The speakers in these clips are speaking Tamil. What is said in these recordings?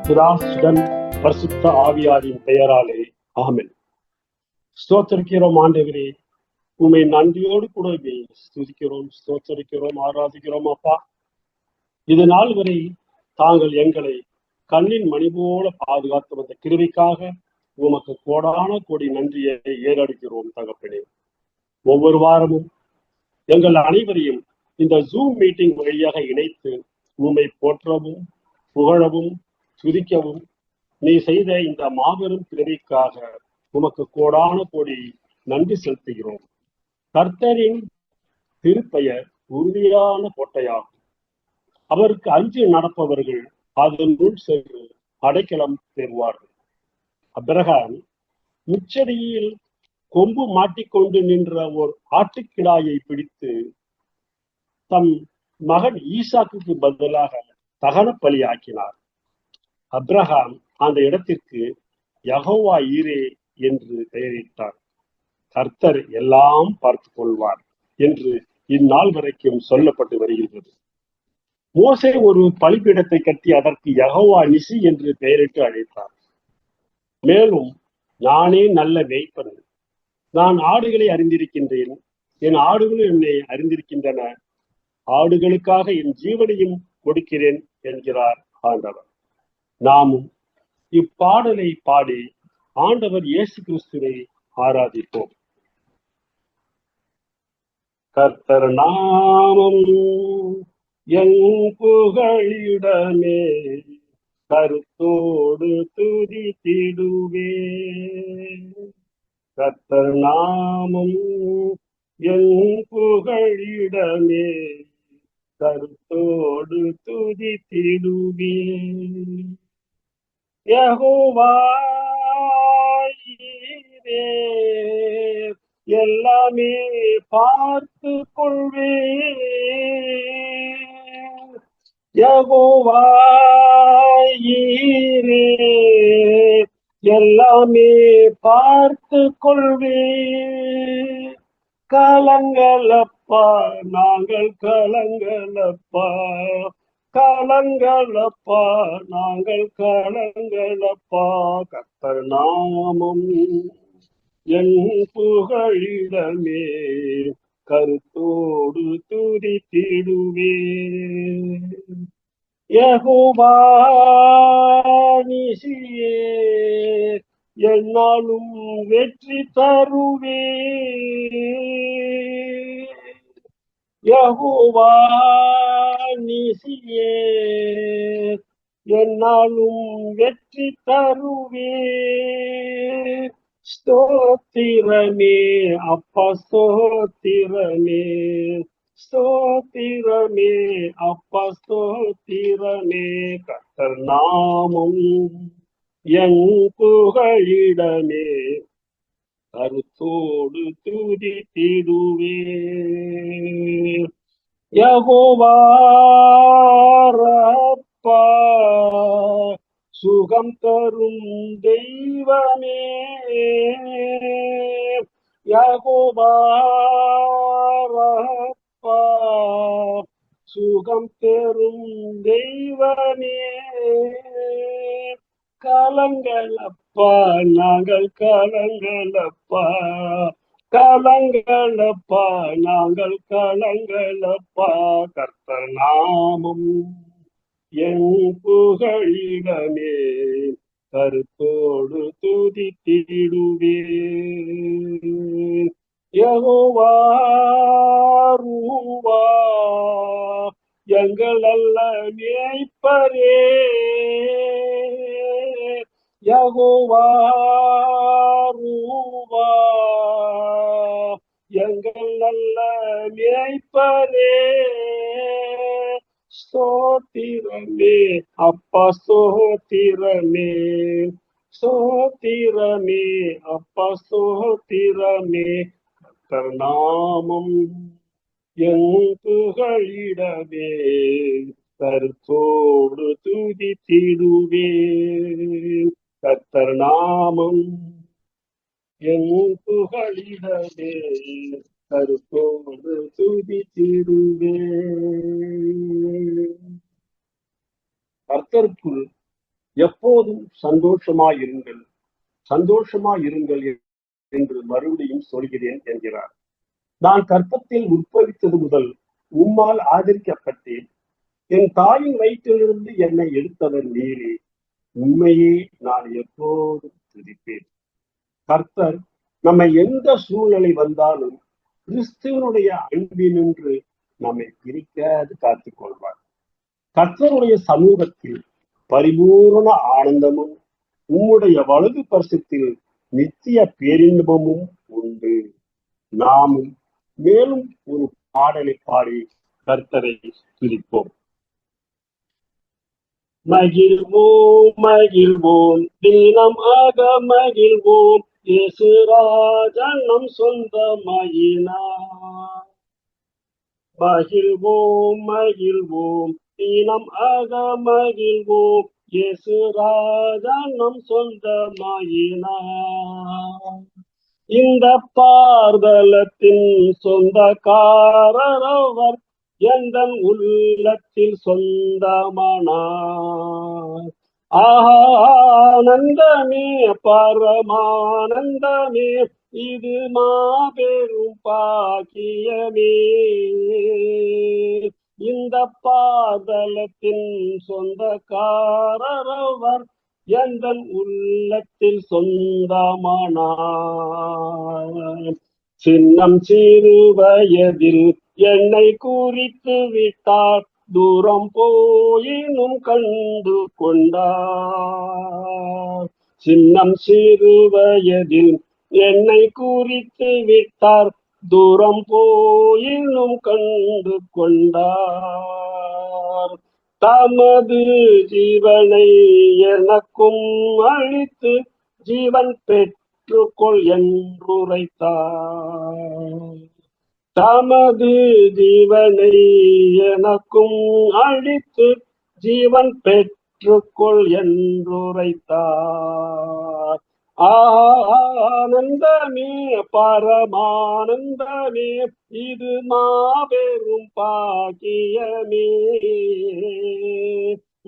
பிதா சுதன் பரிசுத்த ஆவியாரின் பெயராலே ஆமென். ஸ்தோத்தரிக்கிறோம் ஆண்டவரே, உம்மை நன்றியோடு கூட ஸ்துதிக்கிறோம், ஸ்தோத்தரிக்கிறோம், ஆராதிக்கிறோம் அப்பா. இது நாள் வரை தாங்கள் எங்களை கண்ணின் மணி போல பாதுகாத்து வந்த கிருபைக்காக உமக்கு கோடான கோடி நன்றியை ஏறெடுக்கிறோம் தகப்பனே. ஒவ்வொரு வாரமும் எங்கள் அனைவரையும் இந்த ஜூம் மீட்டிங் வழியாக இணைத்து உம்மை போற்றவும், புகழவும், துதிக்கவும் நீ செய்த இந்த மாபெரும் கிருபைக்காக உமக்கு கோடான கோடி நன்றி செலுத்துகிறோம். கர்த்தரின் திருப்பெயர் உறுதியான கோட்டையாகும். அவருக்கு அஞ்சு நடப்பவர்கள் அதனுள் சென்று அடைக்கலம் பெறுவார்கள். அபிரகாம் முச்சடியில் கொம்பு மாட்டிக்கொண்டு நின்ற ஒரு ஆட்டுக்கிடாயை பிடித்து தம் மகன் ஈசாக்குக்கு பதிலாக தகன பலி ஆக்கினார். அப்ரஹாம் அந்த இடத்திற்கு யெகோவா ஈரே என்று பெயரிட்டார். கர்த்தர் எல்லாம் பார்த்து கொள்வார் என்று இந்நாள் வரைக்கும் சொல்லப்பட்டு வருகின்றது. மோசே ஒரு பலிபீடத்தை கட்டி அதற்கு யெகோவா நிசி என்று பெயரிட்டு அழைத்தார். மேலும் நானே நல்ல மேய்ப்பன், நான் ஆடுகளை அறிந்திருக்கின்றேன், என் ஆடுகளும் என்னை அறிந்திருக்கின்றன, ஆடுகளுக்காக என் ஜீவனையும் கொடுக்கிறேன் என்கிறார் ஆண்டவர். நாமும் இப்பாடலை பாடி ஆண்டவர் இயேசு கிறிஸ்துவை ஆராதிப்போம். கர்த்தர் நாமம் என் புகழிடமே, கருத்தோடு துதித்திடுவே. கர்த்தர் நாமம் என் புகழிடமே, கருத்தோடு துதித்திடுவே. யெகோவா ஈரே, எல்லாமே பார்த்து கொள்வே. யெகோவா ஈரே, எல்லாமே பார்த்து கொள்வே. கலங்களப்பா நாங்கள் கலங்களப்பா, கலங்களப்பா நாங்கள் கலங்களப்பா. கர்த்தர் நாமம் என் புகழிடமே, கருத்தோடு துதித்திடுவே. யெகோவா நிசியே, என்னாலும் வெற்றி தருவே. யெகோவா நிசியே, என்னாலும் வெற்றி தருவே. ஸ்தோத்திரமே அப்பா, ஸ்தோத்திரமே, ஸ்தோத்திரமே அப்பா, ஸ்தோத்திரமே. கர்த்தர் நாமம் என் புகழிடமே, கருத்தோடு துதித்திடுவே. யெகோவா ரப்பா, சுகம் தரும் தெய்வமே. யெகோவா ரப்பா, சுகம் தரும் தெய்வமே. கலங்களப்பா நாங்கள் கலங்களப்பா, கலங்களப்பா நாங்கள் கலங்களப்பா. கர்த்தர் நாமம் என் புகழிடமே, கருத்தோடு துதித்திடுவே. யெகோவா ரூவா, எங்கள் அல்ல மேய்ப்பரே. யெகோவா ரூவா, எங்கள் நல்ல மேய்ப்பரே. ஸ்தோத்திரமே அப்பா, ஸ்தோத்திரமே, ஸ்தோத்திரமே அப்பா, ஸ்தோத்திரமே. கர்த்தர் நாமம் என் புகழிடமே, கருத்தோடு துதித்திடுவே. கர்த்தர் நாமம் என் புகழிடமே, கருத்தோடு துதித்திடுவே. கர்த்தருக்குள் எப்போதும் சந்தோஷமாயிருங்கள், சந்தோஷமாயிருங்கள் என்று மறுபடியும் சொல்கிறேன் என்கிறார். நான் கர்ப்பத்தில் உற்பவித்தது முதல் உம்மால் ஆதரிக்கப்பட்டேன். என் தாயின் வயிற்றிலிருந்து என்னை எடுத்தவர் நீரே. உண்மையே நான் எப்போதும் துதிப்பேன். கர்த்தர் நம்மை எந்த சூழ்நிலை வந்தாலும் கிறிஸ்துவனுடைய அன்பினின்று நம்மை பிரிக்காது காத்துக் கொள்வார். கர்த்தருடைய சமூகத்தில் பரிபூர்ண ஆனந்தமும் உம்முடைய வலது பரிசத்தில் நித்திய பேரின்பமும் உண்டு. நாமும் மேலும் ஒரு பாடலை பாடி கர்த்தரை துதிப்போம். மகிழ்வோம் மகிழ்வோம் தினம் ஆக மகிழ்வோம், இயேசு ராஜன் நம் சொந்தமாயினார். மகிழ்வோம் மகிழ்வோம் தினம் ஆக மகிழ்வோம், இயேசு ராஜன் நம் சொந்தமாயினார். இந்த பார்தலத்தின் சொந்தக்காரர் அவர், எந்தன் உள்ளத்தில் சொந்தமானார். ஆனந்தமே பரமானந்தமே, இது மாபெரும் பாக்கியமே. இந்த பாதலத்தின் சொந்தக்காரர் அவர், எந்தன் உள்ளத்தில் சொந்தமானார். சின்னம் சிறு வயதில் என்னை குறித்து விட்டார், தூரம் போயினும் கண்டு கொண்டார். சின்னம் சிறு வயதில் என்னை குறித்து விட்டார், தூரம் போயினும் கண்டு கொண்டார். தமது ஜீவனை எனக்கும் அளித்து ஜீவன் பெற்றுக்கொள் என்றுரைத்தார். தமது ஜீவனை எனக்கும் அளித்து ஜீவன் பெற்றுக்கொள் என்றுரைத்தார். ஆனந்தமே பரமானந்தமே, இது மாபெரும் பாக்கியமே.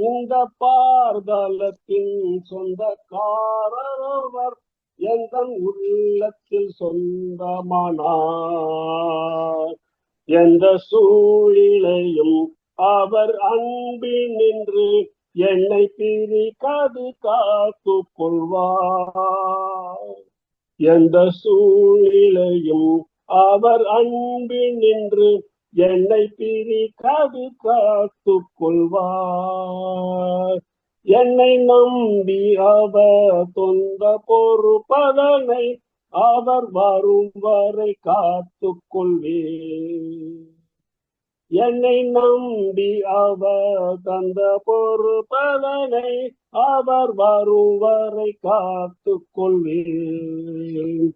இந்த பார்தலத்தின் சொந்தக்காரர் எந்தன் உள்ளத்தில் சொந்தமானார். எந்த சூழ்நிலையும் அவர் அன்பில் நின்று என்னை பிரிக்காது காத்து கொள்வார். எந்த சூழ்நிலையும் அவர் அன்பில் நின்று என்னை பிரிக்காது காத்து கொள்வார். என்னை நம்பி அவர் தொந்த பொறுப்பதனை அவர் வரும் வரை காத்து கொள்வேன். என்னை நம்பி அவர் தந்த பொறுப்பதனை அவர் வரும் வரை காத்து கொள்வேன்.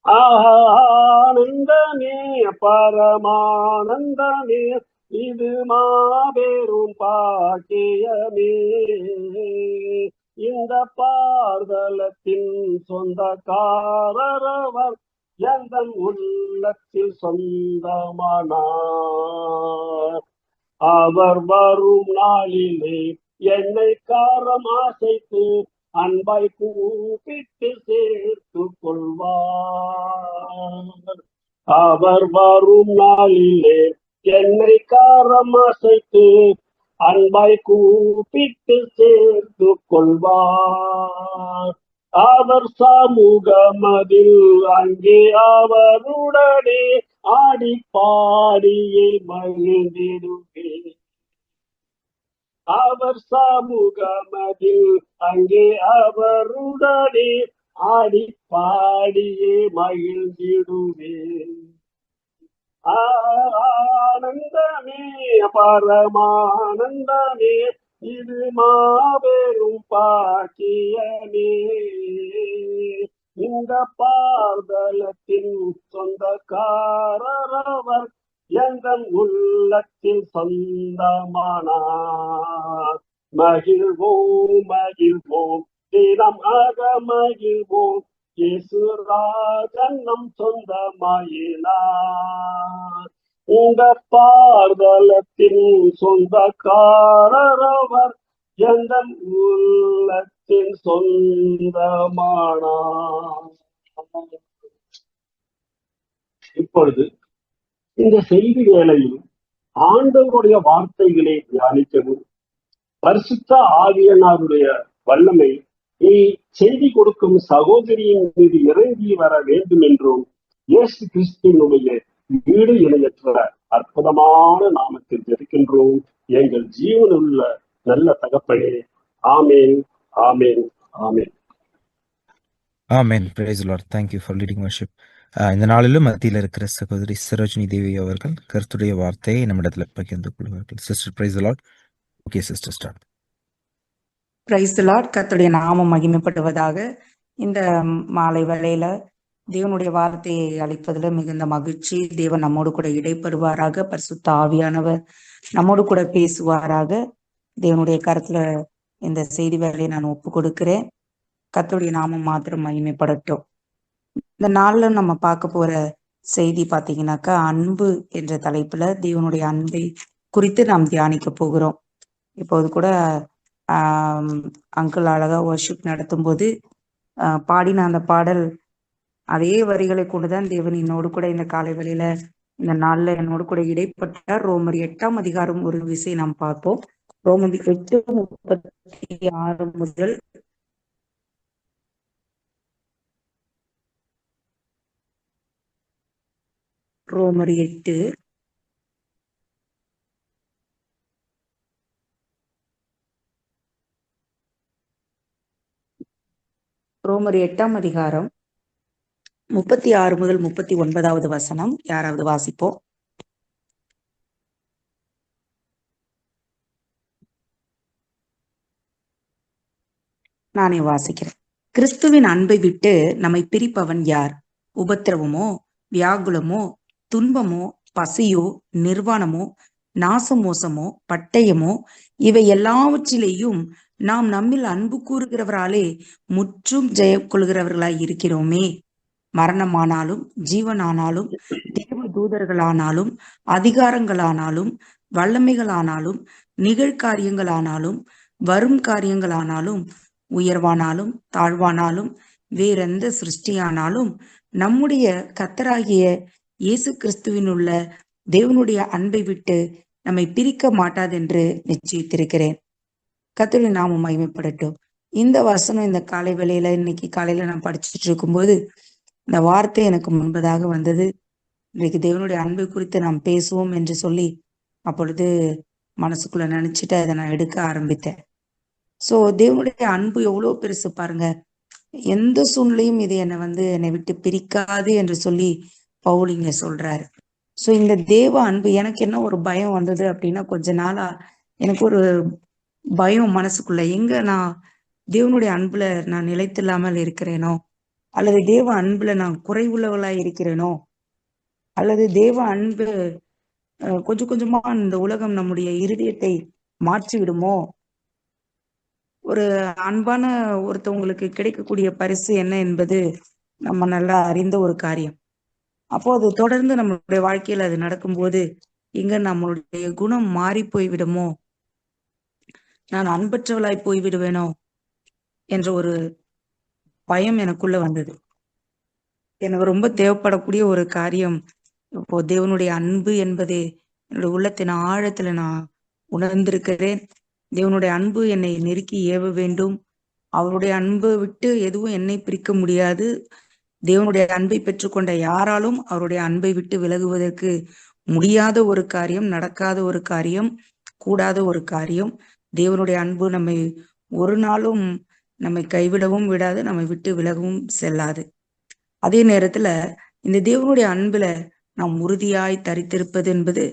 ஆனந்தமே பரமானந்தமே, இது மாபெரும் பாக்கியமே. இந்த பார்தலத்தின் சொந்தக்காரர் அவர், எந்தன் உள்ளத்தில் சொந்தமானார். அவர் வரும் நாளிலே என்னை காரம் அசைத்து அன்பாய் கூப்பிட்டு சேர்த்து கொள்வார். அவர் வரும் நாளிலே என்னை காரம் அசைத்து அன்பாய் கூப்பிட்டு சேர்த்து கொள்வார். அவர் சமூகமதில் அங்கே அவருடனே ஆடி பாடியே மகிழ்ந்திடுவேன். அவர் சமூகமதில் அங்கே அவருடனே ஆடி பாடியே மகிழ்ந்திடுவேன். ஆனந்தமே பரமானந்தமே, இது மாபெரும் பாக்கியமே. இந்த பார்தலத்தின் சொந்தக்காரர் அவர், எந்தன் உள்ளத்தில் சொந்தமானார். மகிழ்வோம் மகிழ்வோம் தினம் ஆக மகிழ்வோம், இயேசு ராஜன் நம் சொந்தமாயினார். இந்த பார்தலத்தின் சொந்தக்காரர் அவர், எந்த உள்ளத்தின் சொந்தமானா. இப்பொழுது இந்த செய்தி வேளையில் ஆண்டவருடைய வார்த்தைகளை தியானிக்கவும், பரிசுத்த ஆவியானவருடைய வல்லமை செய்தி கொடுக்கும் சகோதரியின் மீது இறங்கி வர வேண்டும் என்றும் இயேசு கிறிஸ்துவினுடைய வீடு இணையற்ற அற்புதமான நாமத்தில் ஜெபிக்கின்றோம் எங்கள் ஜீவனுள்ள நல்ல தகப்பனே. ஆமேன், ஆமேன், ஆமேன். ஆமென். Praise the lord. Thank you for leading worship. இந்த நாளிலும் மத்தியில் இருக்கிற சகோதரி சரோஜினி தேவி அவர்கள் கர்த்தருடைய வார்த்தையை நம்மிடத்தில் பகிர்ந்து கொள்வார்கள். Sister, price the Lord. Okay sister, start. Price the Lord. கர்த்தருடைய நாமம் மகிமைப்படுவதாக. இந்த மாலை வேளையில தேவனுடைய வார்த்தையை அளிப்பதில் மிகுந்த மகிழ்ச்சி. தேவன் நம்மோடு கூட இடைப்படுவாராக. பரிசுத்த ஆவியானவர் நம்மோடு கூட பேசுவாராக. தேவனுடைய கருத்துல இந்த செய்தி வேலையை நான் ஒப்பு கொடுக்கிறேன். கர்த்தருடைய நாமம் மாத்திரம் மகிமைப்படட்டும். இந்த நாள்ல நம்ம பார்க்க போற செய்தி பாத்தீங்கன்னாக்கா, அன்பு என்ற தலைப்புல தேவனுடைய அன்பை குறித்து நாம் தியானிக்க போகிறோம். இப்போது கூட அங்கிள் அழகா வர்ஷிப் நடத்தும் போது பாடின அந்த பாடல், அதே வரிகளை கொண்டுதான் தேவன் என்னோடு கூட இந்த காலை வேளையில இந்த நாள்ல என்னோடு கூட இடைப்பட்டார். ரோமர் 8ஆம் அதிகாரம் ஒரு விசை நாம் பார்ப்போம். ரோமர் 8:36 முதல் ரோமர் 8ஆம் அதிகாரம் 36 முதல் 39வது வசனம். யாராவது வாசிப்போம். நானே வாசிக்கிறேன். கிறிஸ்துவின் அன்பை விட்டு நம்மை பிரிப்பவன் யார்? உபத்திரவமோ, வியாகுலமோ, துன்பமோ, பசியோ, நிர்வாணமோ, நாசமோசமோ, பட்டயமோ, இவை எல்லாவற்றிலேயும் நாம் நம்மில் அன்பு கூறுகிறவராலே முற்றும் ஜெயம் கொள்கிறவர்களாய் இருக்கிறோமே. மரணமானாலும், ஜீவனானாலும், தேவ தூதர்களானாலும், அதிகாரங்களானாலும், வல்லமைகளானாலும், நிகழ்காரியங்களானாலும், வரும் காரியங்களானாலும், உயர்வானாலும் தாழ்வானாலும், வேறெந்த சிருஷ்டியானாலும் நம்முடைய கர்த்தராகிய இயேசு கிறிஸ்துவின் உள்ள தேவனுடைய அன்பை விட்டு நம்மை பிரிக்க மாட்டாதென்று நிச்சயித்திருக்கிறேன். கர்த்தருடைய நாமம் மகிமைப்படட்டும். இந்த வசனம் இந்த காலை வேளையில இன்னைக்கு காலையில நான் படிச்சுட்டு இருக்கும்போது இந்த வார்த்தை எனக்கு முன்பதாக வந்தது. இன்றைக்கு தேவனுடைய அன்பை குறித்து நாம் பேசுவோம் என்று சொல்லி அப்பொழுது மனசுக்குள்ள நினைச்சிட்டு அதை நான் எடுக்க ஆரம்பித்தேன். சோ தேவனுடைய அன்பு எவ்வளவு பெருசு பாருங்க. எந்த சூழ்நிலையும் இது என்னை விட்டு பிரிக்காது என்று சொல்லி பவுல் இங்க சொல்றாரு. சோ இந்த தேவ அன்பு எனக்கு என்ன ஒரு பயம் வந்தது அப்படின்னா, கொஞ்ச நாளா எனக்கு ஒரு பயம் மனசுக்குள்ள, எங்க நான் தேவனுடைய அன்புல நான் நிலைத்தில்லாமல் இருக்கிறேனோ, அல்லது தேவ அன்புல நான் குறைவுள்ளவளா இருக்கிறேனோ, அல்லது தேவ அன்பு கொஞ்சம் கொஞ்சமா இந்த உலகம் நம்முடைய இருதயத்தை மாற்றி விடுமோ. ஒரு அன்பான ஒருத்தவங்களுக்கு கிடைக்கக்கூடிய பரிசு என்ன என்பது நம்ம நல்லா அறிந்த ஒரு காரியம். அப்போ அது தொடர்ந்து நம்மளுடைய வாழ்க்கையில அது நடக்கும்போது இங்க நம்மளுடைய குணம் மாறி போய்விடுமோ, நான் அன்பற்றவளாய் போய்விடுவேனோ என்ற ஒரு பயம் எனக்குள்ள வந்தது. எனக்கு ரொம்ப தேவைப்படக்கூடிய ஒரு காரியம் இப்போ தேவனுடைய அன்பு என்பதே என்னுடைய உள்ளத்தின் ஆழத்துல நான் உணர்ந்திருக்கிறேன். தேவனுடைய அன்பு என்னை நெருக்கி ஏவ வேண்டும். அவருடைய அன்பை விட்டு எதுவும் என்னை பிரிக்க முடியாது. தேவனுடைய அன்பை பெற்றுக்கொண்ட யாராலும் அவருடைய அன்பை விட்டு விலகுவதற்கு முடியாத ஒரு காரியம், நடக்காத ஒரு காரியம், கூடாத ஒரு காரியம். தேவனுடைய அன்பு நம்மை ஒரு நாளும் நம்மை கைவிடவும் விடாது, நம்மை விட்டு விலகவும் செல்லாது. அதே நேரத்துல இந்த தேவனுடைய அன்புல நாம் உறுதியாய் தரித்திருப்பது என்பது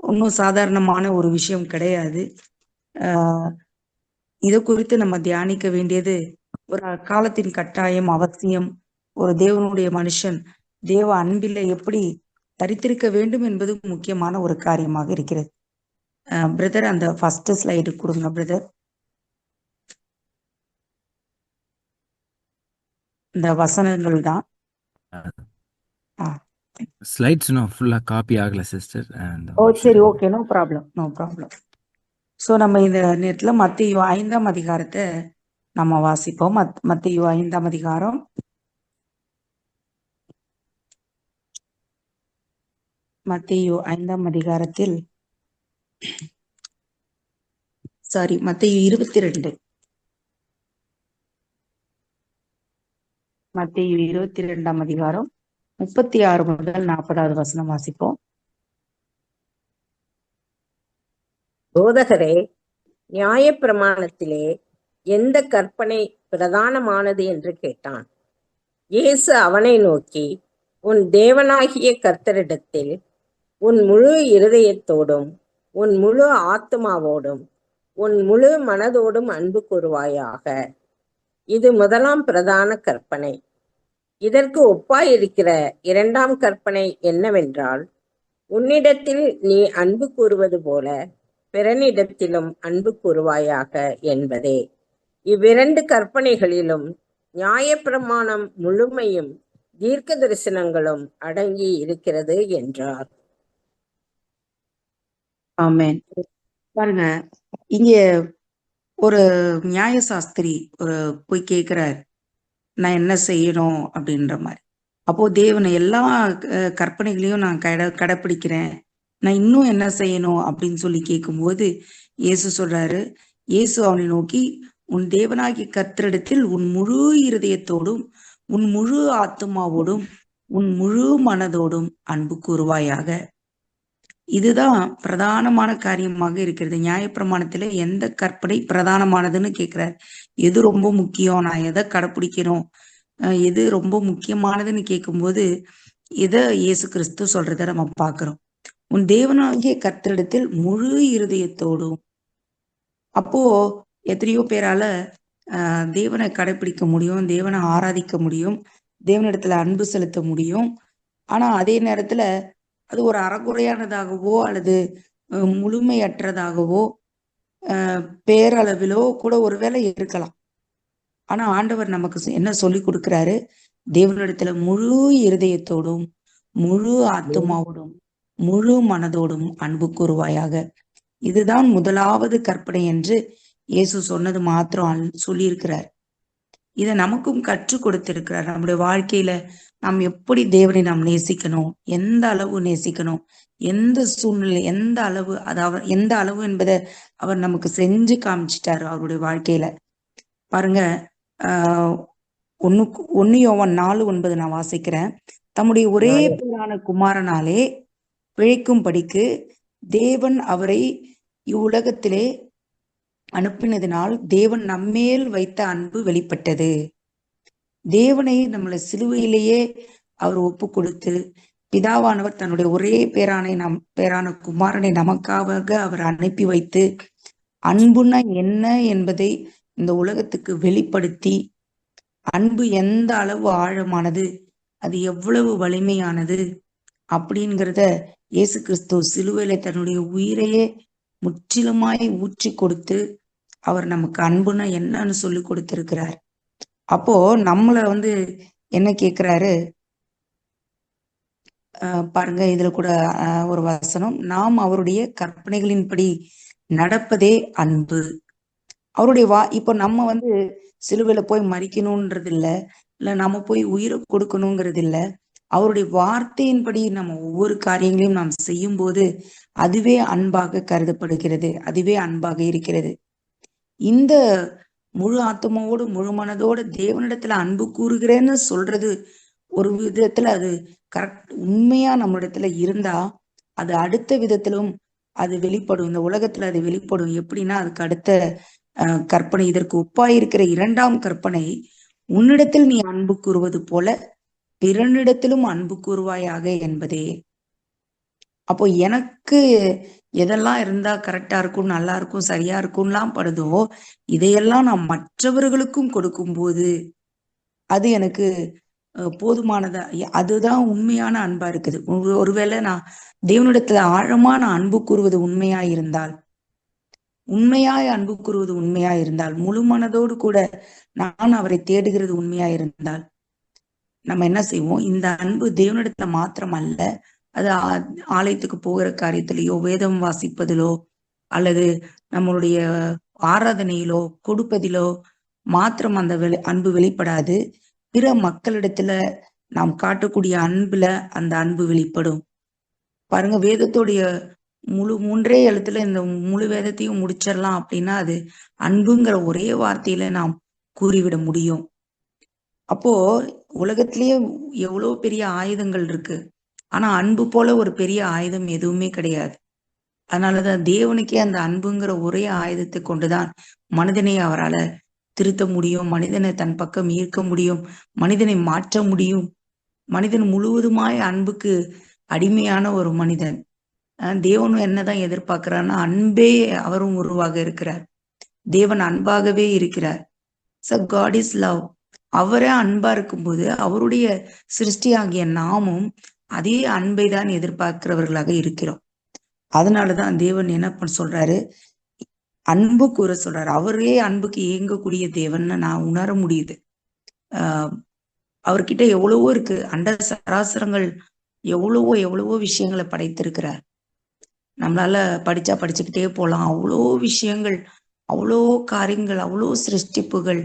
ஒன்றும் சாதாரணமான ஒரு விஷயம் கிடையாது. இதை குறித்து நம்ம தியானிக்க வேண்டியது ஒரு காலத்தின் கட்டாயம், அவசியம். ஒரு தேவனுடைய மனுஷன் தேவ அன்பில எப்படி தரித்திருக்க வேண்டும் என்பது முக்கியமான ஒரு காரியமாக இருக்கிறது. பிரதர், அந்த ஃபர்ஸ்ட் ஸ்லைடு கொடுங்க பிரதர். இந்த வசனங்கள் தான். ஸ்லைட்ஸ் இன்னும் ஃபுல்லா காப்பி ஆகல சிஸ்டர். ஓ சரி, ஓகே, நோ ப்ராப்ளம். சோ நம்ம இந்த நேரத்துல மத்தேயு 5ஆம் அதிகாரத்தை நம்ம வாசிப்போம். மத்தேயு 5ஆம் அதிகாரம் மத்தேயு 5ஆம் அதிகாரத்தில் மத்தேயு 22 மத்தேயு 22ஆம் அதிகாரம் 36 முதல் 40வது வசனம் வாசிப்போம். போதகரே, நியாயப்பிரமாணத்திலே எந்த கற்பனை பிரதானமானது என்று கேட்டான். இயேசு அவனை நோக்கி, உன் தேவனாகிய கர்த்தரிடத்தில் உன் முழு இருதயத்தோடும் உன் முழு ஆத்துமாவோடும் உன் முழு மனதோடும் அன்பு கூறுவாயாக. இது முதலாம் பிரதான கற்பனை. இதற்கு ஒப்பாயிருக்கிற இரண்டாம் கற்பனை என்னவென்றால், உன்னிடத்தில் நீ அன்பு கூறுவது போல பிறனிடத்திலும் அன்பு கூறுவாயாக என்பதே. இவ்விரண்டு கற்பனைகளிலும் நியாயப்பிரமாணம் முழுமையும் தீர்க்க தரிசனங்களும் அடங்கி இருக்கிறது என்றார். ஆமென். பாருங்க, இங்க ஒரு நியாயசாஸ்திரி போய் கேக்குறார், நான் என்ன செய்யணும் அப்படின்ற மாதிரி. அப்போ தேவன் எல்லா கற்பனைகளையும் நான் கடைப்பிடிக்கிறேன், நான் இன்னும் என்ன செய்யணும் அப்படின்னு சொல்லி கேட்கும்போது இயேசு சொல்றாரு, இயேசு அவனை நோக்கி, உன் தேவனாகிய கர்த்தரிடத்தில் உன் முழு இருதயத்தோடும் உன் முழு ஆத்துமாவோடும் உன் முழு மனதோடும் அன்பு கூறுவாயாக. இதுதான் பிரதானமான காரியமாக இருக்கிறது. நியாயப்பிரமாணத்துல எந்த கற்பனை பிரதானமானதுன்னு கேட்கிறார். எது ரொம்ப முக்கியம், நான் எதை கடைப்பிடிக்கணும், எது ரொம்ப முக்கியமானதுன்னு கேட்கும்போது இதை இயேசு கிறிஸ்து சொல்றதை நம்ம பார்க்கிறோம். உன் தேவனாகிய கர்த்தரிடத்தில் முழு இருதயத்தோடும். அப்போ எத்தனையோ பேரால தேவனை கடைப்பிடிக்க முடியும், தேவனை ஆராதிக்க முடியும், தேவனிடத்துல அன்பு செலுத்த முடியும். ஆனா அதே நேரத்துல அது ஒரு அறகுறையானதாகவோ அல்லது முழுமையற்றதாகவோ பேரளவிலோ கூட ஒருவேளை இருக்கலாம். ஆனா ஆண்டவர் நமக்கு என்ன சொல்லி கொடுக்கிறாரு? தேவனிடத்துல முழு இருதயத்தோடும் முழு ஆத்துமாவோடும் முழு மனதோடும் அன்பு கூறுவாயாக. இதுதான் முதலாவது கற்பனை என்று இயேசு சொன்னது மாத்திரம் சொல்லியிருக்கிறார். இதை நமக்கும் கற்றுக் கொடுத்திருக்கிறார். நம்முடைய வாழ்க்கையில நாம் எப்படி தேவனை நாம் நேசிக்கணும், எந்த அளவு நேசிக்கணும், எந்த சூழ்நிலை, எந்த அளவு, அதாவது எந்த அளவு என்பதை அவர் நமக்கு செஞ்சு காமிச்சிட்டாரு அவருடைய வாழ்க்கையில. பாருங்க, 1 யோவான் 4:9 நான் வாசிக்கிறேன். தம்முடைய ஒரே பேரான குமாரனாலே பிழைக்கும்படிக்கு தேவன் அவரை இவ்வுலகத்திலே அனுப்பினதினால் தேவன் நம்மேல் வைத்த அன்பு வெளிப்பட்டது. தேவனை நம்மளை சிலுவையிலேயே அவர் ஒப்பு கொடுத்து, பிதாவானவர் தன்னுடைய ஒரே பேரான குமாரனை நமக்காக அவர் அனுப்பி வைத்து, அன்புனா என்ன என்பதை இந்த உலகத்துக்கு வெளிப்படுத்தி, அன்பு எந்த அளவு ஆழமானது, அது எவ்வளவு வலிமையானது அப்படிங்கிறத இயேசு கிறிஸ்து சிலுவையில தன்னுடைய உயிரையே முற்றிலுமாய் ஊற்றி கொடுத்து அவர் நமக்கு அன்புனா என்னன்னு சொல்லி கொடுத்திருக்கிறார். அப்போ நம்மள என்ன கேக்குறாரு பாருங்க, இதுல கூட ஒரு வசனம், நாம் அவருடைய கற்பனைகளின்படி நடப்பதே அன்பு. அவருடைய இப்போ நம்ம சிலுவையில போய் மறிக்கணும்ன்றது இல்ல நம்ம போய் உயிரை கொடுக்கணுங்கிறது இல்ல. அவருடைய வார்த்தையின்படி நம்ம ஒவ்வொரு காரியங்களையும் நாம் செய்யும் போது அதுவே அன்பாக கருதப்படுகிறது, அதுவே அன்பாக இருக்கிறது. இந்த முழு ஆத்மாவோடு முழு மனதோடு தேவனிடத்துல அன்பு கூறுகிறேன்னு சொல்றது ஒரு விதத்துல அது கரெக்ட், உண்மையா நம்மிடத்துல இருந்தா அது அடுத்த விதத்திலும் அது வெளிப்படும், இந்த உலகத்துல அது வெளிப்படும். எப்படின்னா, அதுக்கு அடுத்த கற்பனை, இதற்கு ஒப்பாயிருக்கிற இரண்டாம் கற்பனை, உன்னிடத்தில் நீ அன்பு கூறுவது போல பிறனிடத்திலும் அன்பு கூறுவாயாக என்பதே. அப்போ எனக்கு எதெல்லாம் இருந்தா கரெக்டா இருக்கும், நல்லா இருக்கும், சரியா இருக்கும்லாம் படுதோ, இதையெல்லாம் நான் மற்றவர்களுக்கும் கொடுக்கும் போது அது எனக்கு போதுமானதா, அதுதான் உண்மையான அன்பா இருக்குது. ஒருவேளை நான் தேவனிடத்துல ஆழமா நான் அன்பு கூறுவது உண்மையாய் அன்பு கூறுவது உண்மையா இருந்தால், முழு மனதோடு கூட நான் அவரை தேடுகிறது உண்மையா இருந்தால், நம்ம என்ன செய்வோம்? இந்த அன்பு தேவனிடத்துல மாத்திரம் அல்ல, அது ஆலயத்துக்கு போகிற காரியத்திலேயோ, வேதம் வாசிப்பதிலோ, அல்லது நம்மளுடைய ஆராதனையிலோ கொடுப்பதிலோ மாத்திரம் அந்த அன்பு வெளிப்படாது. பிற மக்களிடத்துல நாம் காட்டக்கூடிய அன்புல அந்த அன்பு வெளிப்படும். பாருங்க, வேதத்துடைய முழு 3 எழுத்துல இந்த முழு வேதத்தையும் முடிச்சிடலாம் அப்படின்னா அது அன்புங்கிற ஒரே வார்த்தையில நாம் கூறிவிட முடியும். அப்போ உலகத்திலேயே எவ்வளவு பெரிய ஆயுதங்கள் இருக்கு, ஆனா அன்பு போல ஒரு பெரிய ஆயுதம் எதுவுமே கிடையாது. அதனாலதான் தேவனுக்கே அந்த அன்புங்கிற ஒரே ஆயுதத்தை கொண்டுதான் மனிதனை அவரால திருத்த முடியும், மனிதனை தன் பக்கம் ஈர்க்க முடியும், மனிதனை மாற்ற முடியும். மனிதன் முழுவதுமாய் அன்புக்கு அடிமையான ஒரு மனிதன். தேவனும் என்னதான் எதிர்பார்க்கிறான்னா அன்பே அவரும் உருவாக இருக்கிறார். தேவன் அன்பாகவே இருக்கிறார். So God is love. அவரே அன்பா இருக்கும்போது அவருடைய சிருஷ்டியாகிய நாமும் அதே அன்பை தான் எதிர்பார்க்கிறவர்களாக இருக்கிறோம். அதனாலதான் தேவன் என்ன சொல்றாரு, அன்பு கூற சொல்றாரு. அவரே அன்புக்கு இயங்கக்கூடிய தேவன்னு நான் உணர முடியுது. அவர்கிட்ட எவ்வளவோ இருக்கு, அண்ட சராசரங்கள் எவ்வளவோ விஷயங்களை படைத்திருக்கிறார். நம்மளால படிச்சுக்கிட்டே போலாம். அவ்வளோ விஷயங்கள், அவ்வளோ காரியங்கள், அவ்வளோ சிருஷ்டிப்புகள்,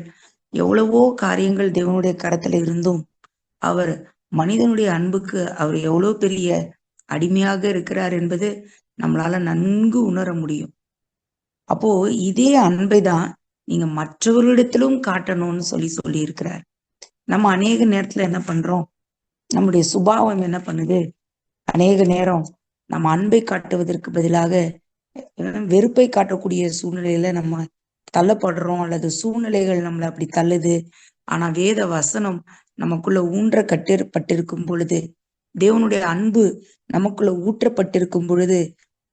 எவ்வளவோ காரியங்கள் தேவனுடைய கரத்துல இருந்தும் அவர் மனிதனுடைய அன்புக்கு அவர் எவ்வளவு பெரிய அடிமையாக இருக்கிறார் என்பது நம்மளால நன்கு உணர முடியும். அப்போ இதே அன்பை தான் நீங்க மற்றவர்களிடத்திலும் காட்டணும்னு சொல்லி இருக்கிறார். நம்ம அநேக நேரத்துல என்ன பண்றோம், நம்முடைய சுபாவம் என்ன பண்ணுது, அநேக நேரம் நம்ம அன்பை காட்டுவதற்கு பதிலாக வெறுப்பை காட்டக்கூடிய சூழ்நிலையில நம்ம தள்ளப்படுறோம், அல்லது சூழ்நிலைகள் நம்மளை அப்படி தள்ளுது. ஆனா வேத வசனம் நமக்குள்ள ஊன்றப்பட்டிருக்கும் பொழுது, தேவனுடைய அன்பு நமக்குள்ள ஊற்றப்பட்டிருக்கும் பொழுது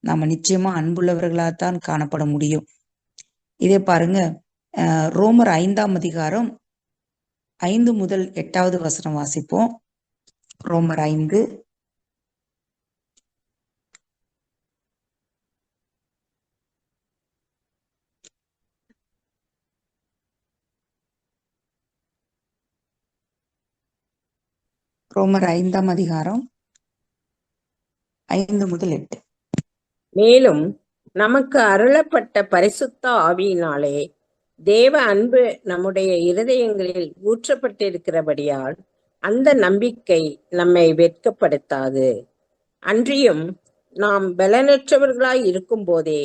நம்ம நிச்சயமா அன்புள்ளவர்களாத்தான் காணப்பட முடியும். இதே பாருங்க, ரோமர் 5ஆம் அதிகாரம் 5 முதல் 8வது வசனம் வாசிப்போம். ரோமர் 5 ரோமர் 5ஆம் அதிகாரம் 5 முதல் 8. மேலும் நமக்கு அருளப்பட்ட பரிசுத்த ஆவியினாலே தேவ அன்பு நம்முடைய இருதயங்களில் ஊற்றப்பட்டிருக்கிறபடியால் அந்த நம்பிக்கை நம்மை வெட்கப்படுத்தாது. அன்றியும் நாம் பலனற்றவர்களாய் இருக்கும் போதே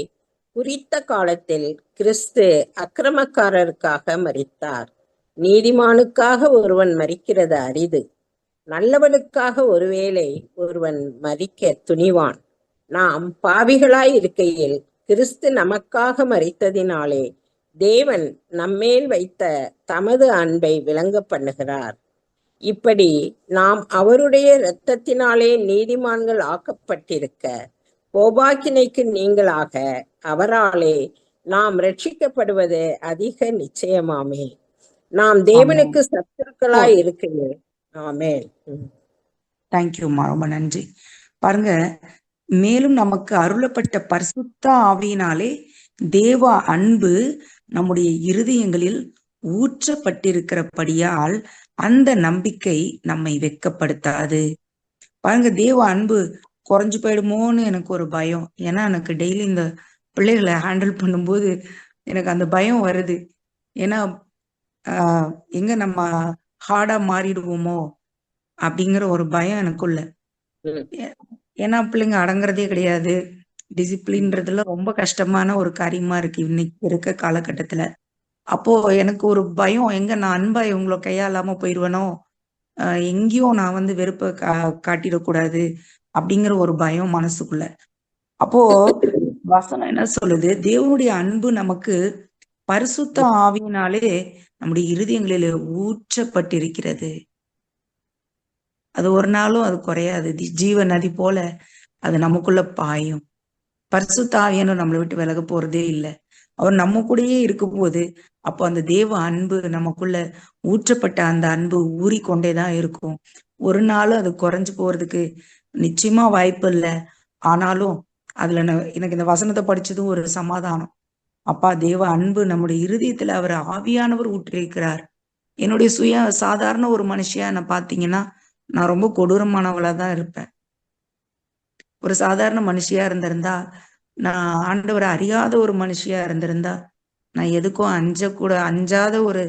குறித்த காலத்தில் கிறிஸ்து அக்கிரமக்காரருக்காக மரித்தார். நீதிமானுக்காக ஒருவன் மரிக்கிறது அரிது, நல்லவனுக்காக ஒருவேளை ஒருவன் மரிக்க துணிவான். நாம் பாவிகளாய் இருக்கையில் கிறிஸ்து நமக்காக மரித்ததினாலே தேவன் நம்மேல் வைத்த தமது அன்பை விளங்க பண்ணுகிறார். இப்படி நாம் அவருடைய இரத்தத்தினாலே நீதிமான்கள் ஆக்கப்பட்டிருக்க, கோபாக்கினைக்கு நீங்களாக அவராலே நாம் ரட்சிக்கப்படுவது அதிக நிச்சயமாமே. நாம் தேவனுக்கு சத்துருக்களாய் இருக்கையில். ஆமென். தேங்க்யூமா, ரொம்ப நன்றி. பாருங்க, மேலும் நமக்கு அருளப்பட்ட பரிசுத்த ஆவியினாலே தேவ அன்பு நம்முடைய இருதயங்களில் ஊற்றப்பட்டிருக்கிறபடியால் அந்த நம்பிக்கை நம்மை வெட்கப்படுத்தாது. பாருங்க, தேவ அன்பு குறைஞ்சு போயிடுமோன்னு எனக்கு ஒரு பயம். ஏன்னா எனக்கு டெய்லி இந்த பிள்ளைகளை ஹேண்டில் பண்ணும்போது எனக்கு அந்த பயம் வருது. ஏன்னா எங்க நம்ம ஹார்டா மாறிடுவோமோ அப்படிங்கிற ஒரு பயம் எனக்குள்ள. ஏன்னா பிள்ளைங்க அடங்குறதே கிடையாது. டிசிப்ளின்றதுல ரொம்ப கஷ்டமான ஒரு காரியமா இருக்கு இன்னைக்கு இருக்க காலகட்டத்துல. அப்போ எனக்கு ஒரு பயம், எங்க நான் அன்பா இவங்கள கையாளாம போயிடுவேனோ, எங்கேயும் நான் வெறுப்பை காட்டிடக்கூடாது அப்படிங்கிற ஒரு பயம் மனசுக்குள்ள. அப்போ வசனம் என்ன சொல்லுது, தேவனுடைய அன்பு நமக்கு பரிசுத்த ஆவியினாலே நம்முடைய இருதயங்களில ஊற்றப்பட்டிருக்கிறது. அது ஒரு நாளும் அது குறையாது. ஜீவ நதி போல அது நமக்குள்ள பாயும். பரிசுத்த ஆவியானவர் நம்மளை விட்டு விலக போறதே இல்லை. அவர் நம்ம கூடயே இருக்கும்போது அப்போ அந்த தேவ அன்பு நமக்குள்ள ஊற்றப்பட்ட அந்த அன்பு ஊறிக்கொண்டேதான் இருக்கும். ஒரு நாளும் அது குறைஞ்சு போறதுக்கு நிச்சயமா வாய்ப்பு இல்லை. ஆனாலும் அதுல எனக்கு இந்த வசனத்தை படிச்சதும் ஒரு சமாதானம். அப்பா, தேவ அன்பு நம்முடைய இருதயத்துல அவர் ஆவியானவர் ஊற்றிருக்கிறார். என்னுடைய சாதாரண ஒரு மனுஷியா என்ன பாத்தீங்கன்னா நான் ரொம்ப கொடூரமானவளா தான் இருப்பேன். ஒரு சாதாரண மனுஷியா இருந்திருந்தா நான் ஆண்டவரை அறியாத ஒரு மனுஷியா இருந்திருந்தா நான் எதுக்கும் அஞ்சாத ஒரு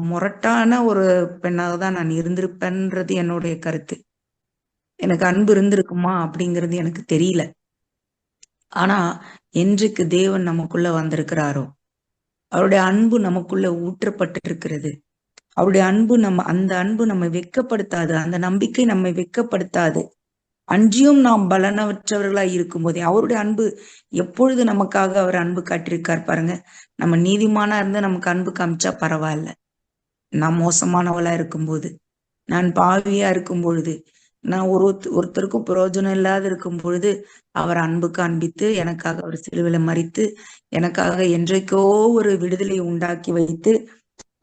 முரட்டான ஒரு பெண்ணாக தான் நான் இருந்திருப்பேன்றது என்னுடைய கருத்து. எனக்கு அன்பு இருந்திருக்குமா அப்படிங்கிறது எனக்கு தெரியல. ஆனா என்றைக்கு தேவன் நமக்குள்ள வந்திருக்கிறாரோ, அவருடைய அன்பு நமக்குள்ள ஊற்றப்பட்டு இருக்கிறது. அவருடைய அன்பு அந்த அன்பு நம்மை வெட்கப்படுத்தாது. அந்த நம்பிக்கை நம்மை வெட்கப்படுத்தாது. அன்றியும் நாம் பலனற்றவர்களாய் இருக்கும்போதே அவருடைய அன்பு எப்பொழுது நமக்காக அவர் அன்பு காட்டியிருக்கார் பாருங்க. நம்ம நீதிமானா இருந்து நமக்கு அன்பு காமிச்சா பரவாயில்ல. நான் மோசமானவளா இருக்கும்போது, நான் பாவியா இருக்கும் பொழுது, நான் ஒருத்தருக்கும் பிரயோஜனம் இல்லாத இருக்கும் பொழுது அவர் அன்பு காண்பித்து எனக்காக அவர் சிலுவையில மரித்து எனக்காக என்றைக்கோ ஒரு விடுதலை உண்டாக்கி வைத்து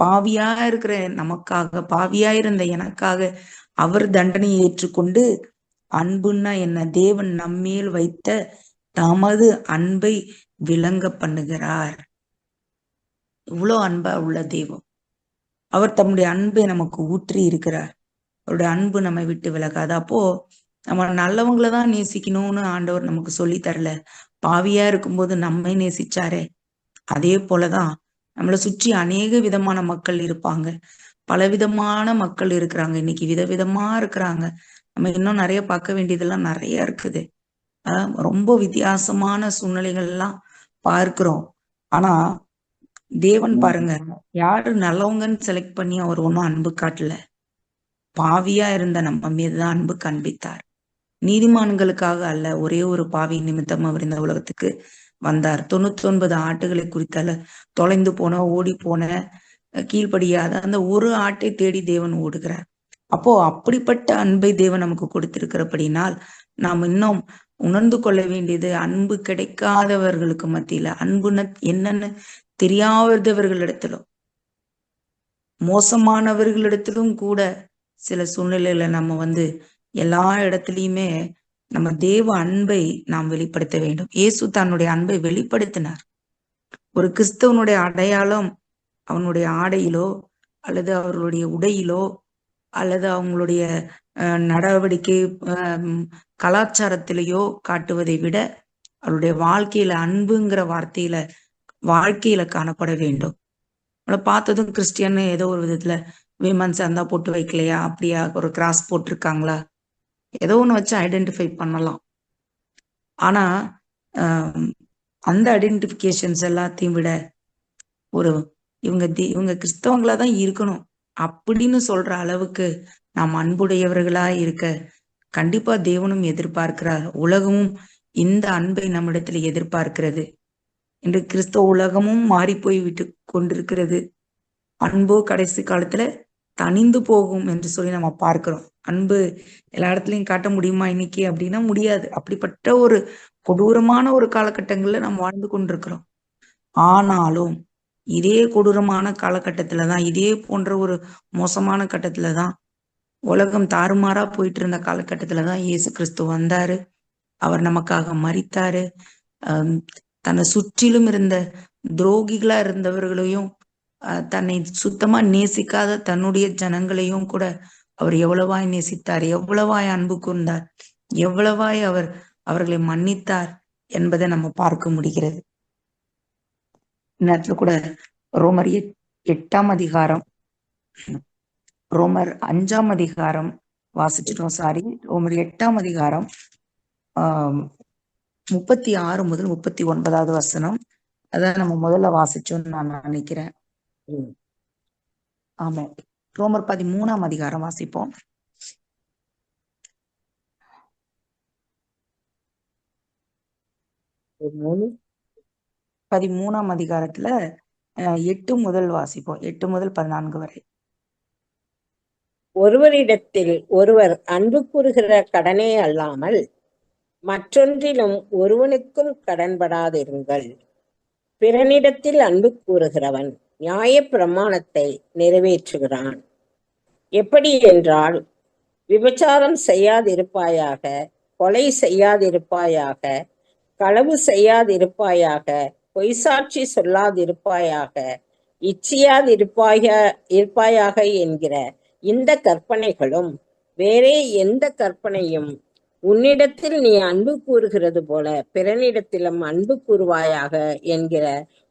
பாவியா இருக்கிற நமக்காக, பாவியா இருந்த எனக்காக அவர் தண்டனையை ஏற்றுக்கொண்டு அன்புன்னா என்ன, தேவன் நம்மேல் வைத்த தமது அன்பை விளங்க பண்ணுகிறார். இவ்வளவு அன்பா உள்ள தெய்வம். அவர் தம்முடைய அன்பை நமக்கு ஊற்றி இருக்கிறார். அவருடைய அன்பு நம்மை விட்டு விலகாது. அப்போ நம்ம நல்லவங்களை தான் நேசிக்கணும்னு ஆண்டவர் நமக்கு சொல்லி தரல. பாவியா இருக்கும்போது நம்மை நேசிச்சாரே, அதே போலதான் நம்மளை சுற்றி அநேக விதமான மக்கள் இருப்பாங்க. பலவிதமான மக்கள் இருக்கிறாங்க. இன்னைக்கு விதவிதமா இருக்கிறாங்க. நம்ம இன்னும் நிறைய பார்க்க வேண்டியதெல்லாம் நிறைய இருக்குது. ரொம்ப வித்தியாசமான சூழ்நிலைகள் எல்லாம் பார்க்கிறோம். ஆனா தேவன் பாருங்க, யாரு நல்லவங்கன்னு செலக்ட் பண்ணி அவர் ஒன்னும் அன்பு காட்டல. பாவியா இருந்த நம்ம மீதுதான் அன்பு காண்பித்தார். நீதிமான்களுக்காக அல்ல, ஒரே ஒரு பாவி நிமித்தம் அவர் இந்த உலகத்துக்கு வந்தார். 99 ஆட்டுகளை குறித்தால தொலைந்து போன, ஓடி போன, கீழ்ப்படியாத அந்த ஒரு ஆட்டை தேடி தேவன் ஓடுகிறார். அப்போ அப்படிப்பட்ட அன்பை தேவன் நமக்கு கொடுத்திருக்கிறபடினால் நாம் இன்னும் உணர்ந்து கொள்ள வேண்டியது, அன்பு கிடைக்காதவர்களுக்கு மத்தியில, அன்புன்னு என்னன்னு தெரியாதவர்களிடத்திலும், மோசமானவர்களிடத்திலும் கூட சில சூழ்நிலையில நம்ம எல்லா இடத்துலயுமே நம்ம தேவ அன்பை நாம் வெளிப்படுத்த வேண்டும். இயேசு தன்னுடைய அன்பை வெளிப்படுத்தினார். ஒரு கிறிஸ்தவனுடைய அடையாளம் அவனுடைய ஆடையிலோ அல்லது அவர்களுடைய உடையிலோ அல்லது அவங்களுடைய நடவடிக்கை கலாச்சாரத்திலேயோ காட்டுவதை விட அவருடைய வாழ்க்கையில அன்புங்கிற வாழ்க்கையில காணப்பட வேண்டும். அவளை பார்த்ததும் கிறிஸ்டியன் ஏதோ ஒரு விதத்துல விமன்ஸ் அந்த போட்டு வைக்கலையா, அப்படியா, ஒரு கிராஸ் போட்டிருக்காங்களா, ஏதோ ஒண்ணு வச்சு ஐடென்டிஃபை பண்ணலாம். ஆனா அந்த ஐடென்டிபிகேஷன்ஸ் எல்லாத்தையும் விட இவங்க கிறிஸ்தவங்களா தான் இருக்கணும் அப்படின்னு சொல்ற அளவுக்கு நாம் அன்புடையவர்களா இருக்க கண்டிப்பா தேவனும் எதிர்பார்க்கிறார். உலகமும் இந்த அன்பை நம்மிடத்துல எதிர்பார்க்கிறது. இன்று கிறிஸ்தவ உலகமும் மாறி போய் விட்டு கொண்டிருக்கிறது. அன்போ கடைசி காலத்துல தனிந்து போகும் என்று சொல்லி நம்ம பார்க்கிறோம். அன்பு எல்லா இடத்துலயும் காட்ட முடியுமா இன்னைக்கு அப்படின்னா முடியாது. அப்படிப்பட்ட ஒரு கொடூரமான ஒரு காலகட்டங்கள்ல நம்ம வாழ்ந்து கொண்டிருக்கிறோம். ஆனாலும் இதே கொடூரமான காலகட்டத்துலதான், இதே போன்ற ஒரு மோசமான கட்டத்துலதான், உலகம் தாறுமாறா போயிட்டு இருந்த காலகட்டத்துலதான் இயேசு கிறிஸ்து வந்தாரு. அவர் நமக்காக மரித்தாரு. தன்னை சுற்றிலும் இருந்த துரோகிகளா இருந்தவர்களையும் தன்னை சுத்தமா நேசிக்காத தன்னுடைய ஜனங்களையும் கூட அவர் எவ்வளவாய் நேசித்தார், எவ்வளவாய் அன்பு கூர்ந்தார், எவ்வளவாய் அவர்களை மன்னித்தார் என்பதை நம்ம பார்க்க முடிகிறது. நேரத்துல கூட ரோமர் 8ஆம் அதிகாரம், ரோமர் 5ஆம் அதிகாரம் வாசிச்சிட்டோம். ரோமர் 8ஆம் அதிகாரம் 36 முதல் 39வது வசனம். அதான் நம்ம முதல்ல வாசிச்சோம்னு நான் நினைக்கிறேன். ஆமா, ரோமர் 13ஆம் அதிகாரம் வாசிப்போம். பதிமூணாம் அதிகாரத்துல 8 முதல் வாசிப்போம். 8 முதல் 14 வரை. ஒருவரிடத்தில் ஒருவர் அன்பு கூறுகிற கடனே அல்லாமல் மற்றொன்றிலும் ஒருவனுக்கும் கடன்படாதிருங்கள். பிறனிடத்தில் அன்பு கூறுகிறவன் நியாய பிரமாணத்தை நிறைவேற்றுகிறான். எப்படி என்றால், விபச்சாரம் செய்யாதிருப்பாயாக, கொலை செய்யாதிருப்பாயாக, களவு செய்யாதிருப்பாயாக, பொய்சாட்சி சொல்லாதிருப்பாயாக, இருப்பாயாக என்கிற இந்த கற்பனைகளும் வேறே எந்த கற்பனையும் உன்னிடத்தில் நீ அன்பு கூறுகிறது போல பிறனிடத்திலும் அன்பு கூறுவாயாக என்கிற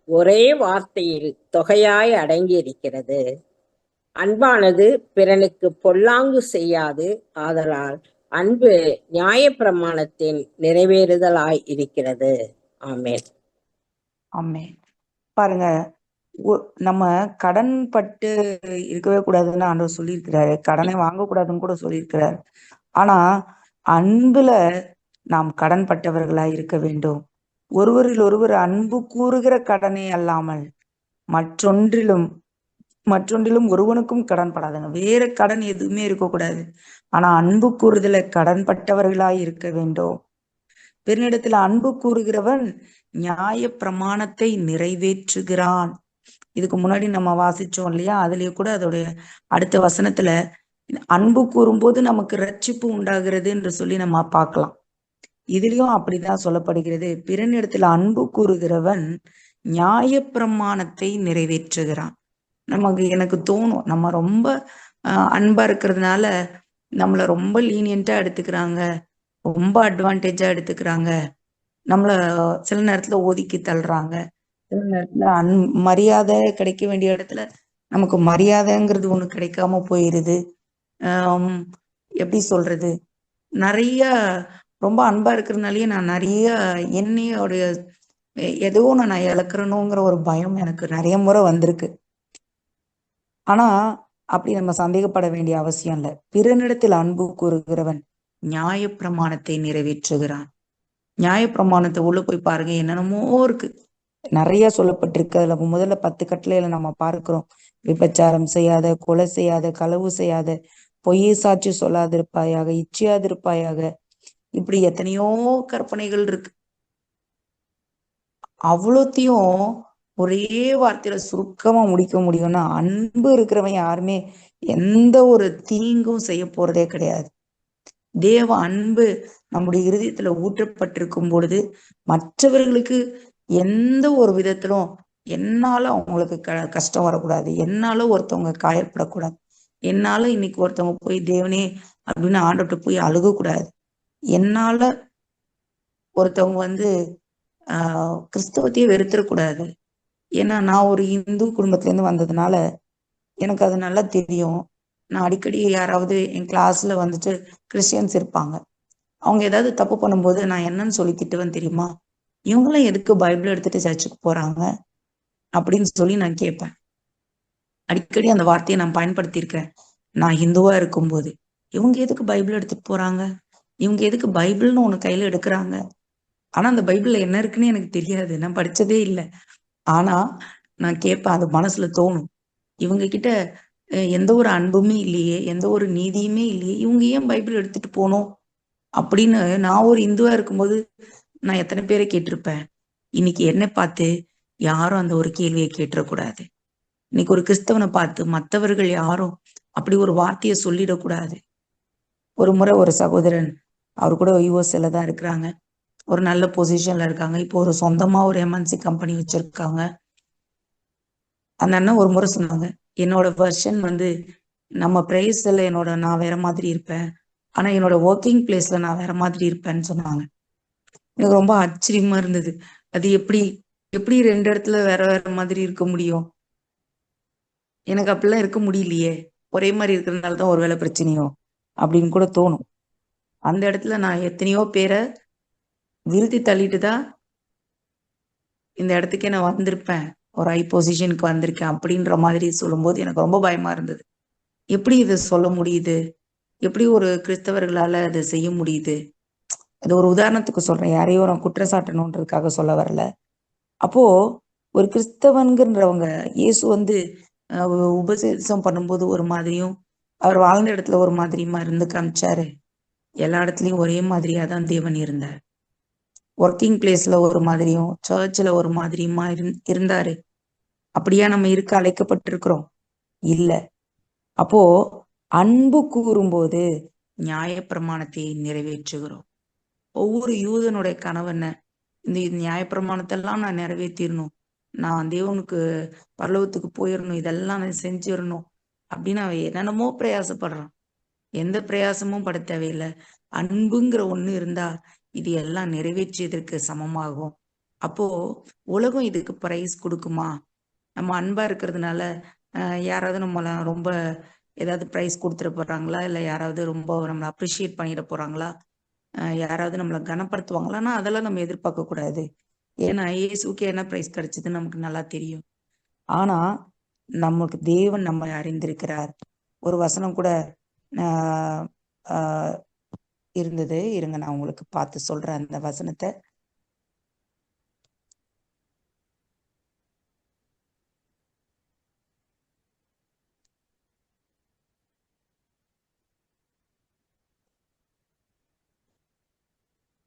ஒரே வார்த்தையில் தொகையாய் அடங்கியிருக்கிறது. அன்பானது பிறனுக்கு பொல்லாங்கு செய்யாது. ஆதலால் அன்பு நியாயப்பிரமாணத்தின் நிறைவேறுதலாய் இருக்கிறது. ஆமென். ஆமென். பாருங்க, நம்ம கடன் பட்டு இருக்கவே கூடாதுன்னு ஆண்டவர் சொல்லியிருக்கிறாரு. கடனை வாங்கக்கூடாதுன்னு கூட சொல்லியிருக்கிறாரு. ஆனா அன்புல நாம் கடன் பட்டவர்களாய் இருக்க வேண்டும். ஒருவரில் ஒருவர் அன்பு கூறுகிற கடனே அல்லாமல் மற்றொன்றிலும் ஒருவனுக்கும் கடன் படாதுங்க. வேற கடன் எதுவுமே இருக்கக்கூடாது. ஆனா அன்பு கூறுதல கடன் பட்டவர்களாய் இருக்க வேண்டும். பிறனிடத்துல அன்பு கூறுகிறவன் நியாய பிரமாணத்தை நிறைவேற்றுகிறான். இதுக்கு முன்னாடி நம்ம வாசிச்சோம் இல்லையா? அதுலயே கூட அதோடைய அடுத்த வசனத்துல அன்பு கூறும்போது நமக்கு ரட்சிப்பு உண்டாகிறது என்று சொல்லி நம்ம பார்க்கலாம். இதுலயும் அப்படிதான் சொல்லப்படுகிறது. பிறனிடத்துல அன்பு கூறுகிறவன் நியாய பிரமாணத்தை நிறைவேற்றுகிறான். எனக்கு தோணும், நம்ம ரொம்ப அன்பா இருக்கிறதுனால நம்மள ரொம்ப லீனியன்ட்டா எடுத்துக்கிறாங்க, ரொம்ப அட்வான்டேஜா எடுத்துக்கிறாங்க, நம்மள சில நேரத்துல ஒதுக்கி தள்ளுறாங்க, சில நேரத்துல மரியாதை கிடைக்க வேண்டிய இடத்துல நமக்கு மரியாதைங்கிறது ஒண்ணு கிடைக்காம போயிருது. எப்படி சொல்றது, நிறைய ரொம்ப அன்பா இருக்கிறதுனாலயே நான் நிறைய என்னையோடைய ஏதோ நான் இழக்கிறேனோங்கிற ஒரு பயம் எனக்கு நிறைய முறை வந்திருக்கு. ஆனா அப்படி நம்ம சந்தேகப்பட வேண்டிய அவசியம் இல்லை. பிறனிடத்தில் அன்பு கூறுகிறவன் நியாய பிரமாணத்தை நிறைவேற்றுகிறான். நியாய பிரமாணத்தை உள்ள போய் பாருங்க, என்னென்னமோ இருக்கு, நிறைய சொல்லப்பட்டிருக்கு. அதுல முதல்ல 10 கட்டளையில நம்ம பார்க்கிறோம். விபச்சாரம் செய்யாத, கொலை செய்யாத, களவு செய்யாத, பொய்யை சாட்சி சொல்லாதிருப்பாயாக, இச்சையாதிருப்பாயாக, இப்படி எத்தனையோ கற்பனைகள் இருக்கு. அவ்வளோத்தையும் ஒரே வார்த்தையில சுருக்கமா முடிக்க முடியும்னா, அன்பு இருக்கிறவன் யாருமே எந்த ஒரு தீங்கும் செய்ய போறதே கிடையாது. தேவ அன்பு நம்முடைய இருதயத்துல ஊற்றப்பட்டிருக்கும் பொழுது மற்றவர்களுக்கு எந்த ஒரு விதத்திலும் என்னால அவங்களுக்கு கஷ்டம் வரக்கூடாது, என்னால ஒருத்தவங்க காயப்படக்கூடாது, என்னால இன்னைக்கு ஒருத்தவங்க போய் தேவனே அப்படின்னு ஆண்டவர்கிட்ட போய் அழுகக்கூடாது, என்னால ஒருத்தவங்க கிறிஸ்தவத்தையே வெறுத்துடக்கூடாது. ஏன்னா நான் ஒரு இந்து குடும்பத்துல இருந்து வந்ததுனால எனக்கு அது நல்லா தெரியும். நான் அடிக்கடி யாராவது என் கிளாஸ்ல கிறிஸ்டியன்ஸ் இருப்பாங்க, அவங்க ஏதாவது தப்பு பண்ணும்போது நான் என்னன்னு சொல்லி திட்டுவேன் தெரியுமா? இவங்களாம் எதுக்கு பைபிள் எடுத்துட்டு சர்ச்சுக்கு போறாங்க அப்படின்னு சொல்லி நான் கேட்பேன். அடிக்கடி அந்த வார்த்தையை நான் பயன்படுத்தியிருக்கேன். நான் ஹிந்துவா இருக்கும்போது இவங்க எதுக்கு பைபிள் எடுத்துட்டு போறாங்க, இவங்க எதுக்கு பைபிள்னு ஒண்ணு கையில எடுக்கிறாங்க? ஆனா அந்த பைபிள்ல என்ன இருக்குன்னு எனக்கு தெரியாது, நான் படிச்சதே இல்லை. ஆனா நான் கேட்பேன், அது மனசுல தோணும், இவங்க கிட்ட எந்த ஒரு அன்புமே இல்லையே, எந்த ஒரு நீதியுமே இல்லையே, இவங்க ஏன் பைபிள் எடுத்துட்டு போகணும் அப்படின்னு நான் ஒரு இந்துவா இருக்கும்போது நான் எத்தனை பேரை கேட்டிருப்பேன். இன்னைக்கு என்ன பார்த்து யாரும் அந்த ஒரு கேள்வியை கேட்டுறக்கூடாது. இன்னைக்கு ஒரு கிறிஸ்தவனை பார்த்து மற்றவர்கள் யாரும் அப்படி ஒரு வார்த்தையை சொல்லிடக்கூடாது. ஒரு முறை ஒரு சகோதரன், அவர் கூட யூஎஸ்ல தான் இருக்கிறாங்க, ஒரு நல்ல பொசிஷன்ல இருக்காங்க, இப்போ ஒரு சொந்தமா ஒரு எம்என்சி கம்பெனி வச்சிருக்காங்க. அந்த அண்ணன் ஒரு முறை சொன்னாங்க, என்னோட வெர்ஷன் நம்ம பிரைஸ்ல நான் வேற மாதிரி இருப்பேன், ஆனா என்னோட ஒர்க்கிங் பிளேஸ்ல நான் வேற மாதிரி இருப்பேன்னு சொன்னாங்க. எனக்கு ரொம்ப ஆச்சரியமா இருந்தது. அது எப்படி 2 இடத்துல வேற வேற மாதிரி இருக்க முடியும்? எனக்கு அப்படிலாம் இருக்க முடியலையே, ஒரே மாதிரி இருக்கிறதுனாலதான் ஒருவேளை பிரச்சனையோ அப்படின்னு கூட தோணும். அந்த இடத்துல நான் எத்தனையோ பேரை விருத்தி தள்ளிட்டு தான் இந்த இடத்துக்கே நான் வந்திருப்பேன், ஒரு ஹை பொசிஷனுக்கு வந்திருக்கேன் அப்படின்ற மாதிரி சொல்லும்போது எனக்கு ரொம்ப பயமா இருந்தது. எப்படி இதை சொல்ல முடியுது? எப்படி ஒரு கிறிஸ்தவர்களால அதை செய்ய முடியுது? அது ஒரு உதாரணத்துக்கு சொல்றேன், யாரையோ நான் குற்றச்சாட்டணுன்றதுக்காக சொல்ல வரல. அப்போ ஒரு கிறிஸ்தவன்கிறவங்க இயேசு உபதேசம் பண்ணும்போது ஒரு மாதிரியும், அவர் வாழ்ந்த இடத்துல ஒரு மாதிரியுமா இருந்து காமிச்சாரு. எல்லா இடத்துலயும் ஒரே மாதிரியா தான் தேவன் இருந்தார். ஒர்க்கிங் பிளேஸ்ல ஒரு மாதிரியும், சர்ச்ல ஒரு மாதிரியுமா இருந்தாரு. அப்படியா நம்ம இருக்க அழைக்கப்பட்டிருக்கிறோம்? இல்ல. அப்போ அன்பு கூறும்போது நியாயப்பிரமாணத்தை நிறைவேற்றுகிறோம். ஒவ்வொரு யூதனுடைய கனவு என்ன? இந்த நியாயப்பிரமாணத்தெல்லாம் நான் நிறைவேற்றிடணும், நான் தேவனுக்கு பரலோகத்துக்கு போயிடணும், இதெல்லாம் நான் செஞ்சிடணும் அப்படின்னு அவன் என்னென்னமோ பிரயாசப்படுறான். எந்த பிரயாசமும் பட தேவையில்லை. அன்புங்கிற ஒண்ணு இருந்தா இது எல்லாம் நிறைவேற்றியதற்கு சமமாகும். அப்போ உலகம் இதுக்கு பிரைஸ் கொடுக்குமா? நம்ம அன்பா இருக்கிறதுனால யாராவது நம்மள ரொம்ப ஏதாவது பிரைஸ் கொடுத்துட போறாங்களா? இல்ல யாராவது ரொம்ப நம்மளை அப்ரிஷியேட் பண்ணிட போறாங்களா? யாராவது நம்மளை கனப்படுத்துவாங்களான்னா அதெல்லாம் நம்ம எதிர்பார்க்க கூடாது. ஏன்னா இயேசுக்கு என்ன பிரைஸ் கிடைச்சதுன்னு நமக்கு நல்லா தெரியும். ஆனா நமக்கு தேவன் நம்மை அறிந்திருக்கிறார். ஒரு வசனம் கூட ஆஹ் ஆஹ் இருந்தது. இருங்க, நான் உங்களுக்கு பார்த்து சொல்றேன் அந்த வசனத்தை.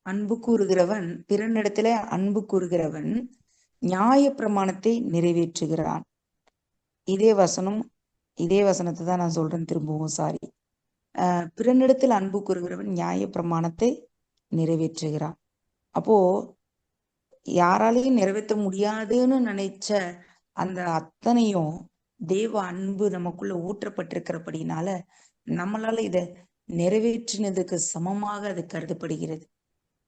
அன்பு கூறுகிறவன் பிறனிடத்துல அன்பு கூறுகிறவன் நியாய பிரமாணத்தை நிறைவேற்றுகிறான். இதே வசனத்தை தான் நான் சொல்றேன் திரும்பவும், சாரி. பிறனிடத்தில் அன்பு கூறுகிறவன் நியாய பிரமாணத்தை நிறைவேற்றுகிறான். அப்போ யாராலையும் நிறைவேற்ற முடியாதுன்னு நினைச்ச அந்த அத்தனையும் தேவ அன்பு நமக்குள்ள ஊற்றப்பட்டிருக்கிறபடினால நம்மளால இத நிறைவேற்றினதுக்கு சமமாக அது கருதப்படுகிறது.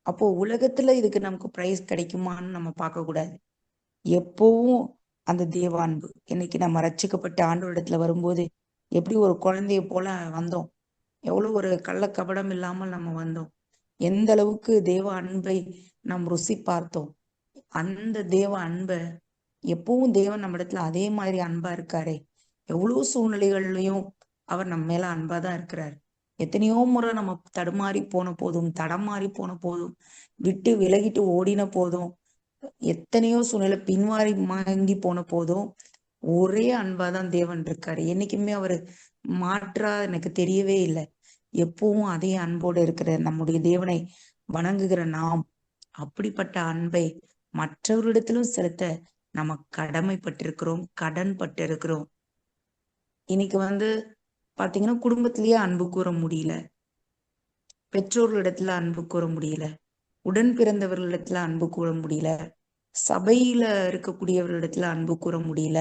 அப்போ உலகத்துல இதுக்கு நமக்கு பிரைஸ் கிடைக்குமான்னு நம்ம பார்க்க கூடாது. எப்பவும் அந்த தேவ அன்பு, இன்னைக்கு நம்ம ரட்சிக்கப்பட்ட ஆண்டவரிடத்துல வரும்போது எப்படி ஒரு குழந்தைய போல வந்தோம், எவ்வளவு ஒரு கள்ளக்கபடம் இல்லாமல் நம்ம வந்தோம், எந்த அளவுக்கு தேவ அன்பை நாம் ருசி பார்த்தோம். அந்த தேவ அன்பை எப்பவும் தேவன் நம்ம இடத்துல அதே மாதிரி அன்பா இருக்காரே. எவ்வளவு சூழ்நிலைகள்லயும் அவர் நம்ம மேல அன்பாதான் இருக்கிறார். எத்தனையோ முறை நம்ம தடுமாறி போன போதும், தடமாறி போன போதும், விட்டு விலகிட்டு ஓடின போதும், எத்தனையோ சூழ்நிலை பின்வாரி வாங்கி போன போதும் ஒரே அன்பாதான் தேவன் இருக்காரு. என்னைக்குமே அவரு மாற்றா எனக்கு தெரியவே இல்லை. எப்பவும் அதே அன்போடு இருக்கிற நம்முடைய தேவனை வணங்குகிற நாம் அப்படிப்பட்ட அன்பை மற்றவர்களிடத்திலும் செலுத்த நம்ம கடமைப்பட்டிருக்கிறோம், கடன் பட்டிருக்கிறோம். இன்னைக்கு பாத்தீங்கன்னா குடும்பத்திலேயே அன்பு கூற முடியல, பெற்றோர்களிடத்துல அன்பு கூற முடியல, உடன் பிறந்தவர்களிடத்துல அன்பு கூற முடியல, சபையில இருக்கக்கூடியவர்களிடத்துல அன்பு கூற முடியல,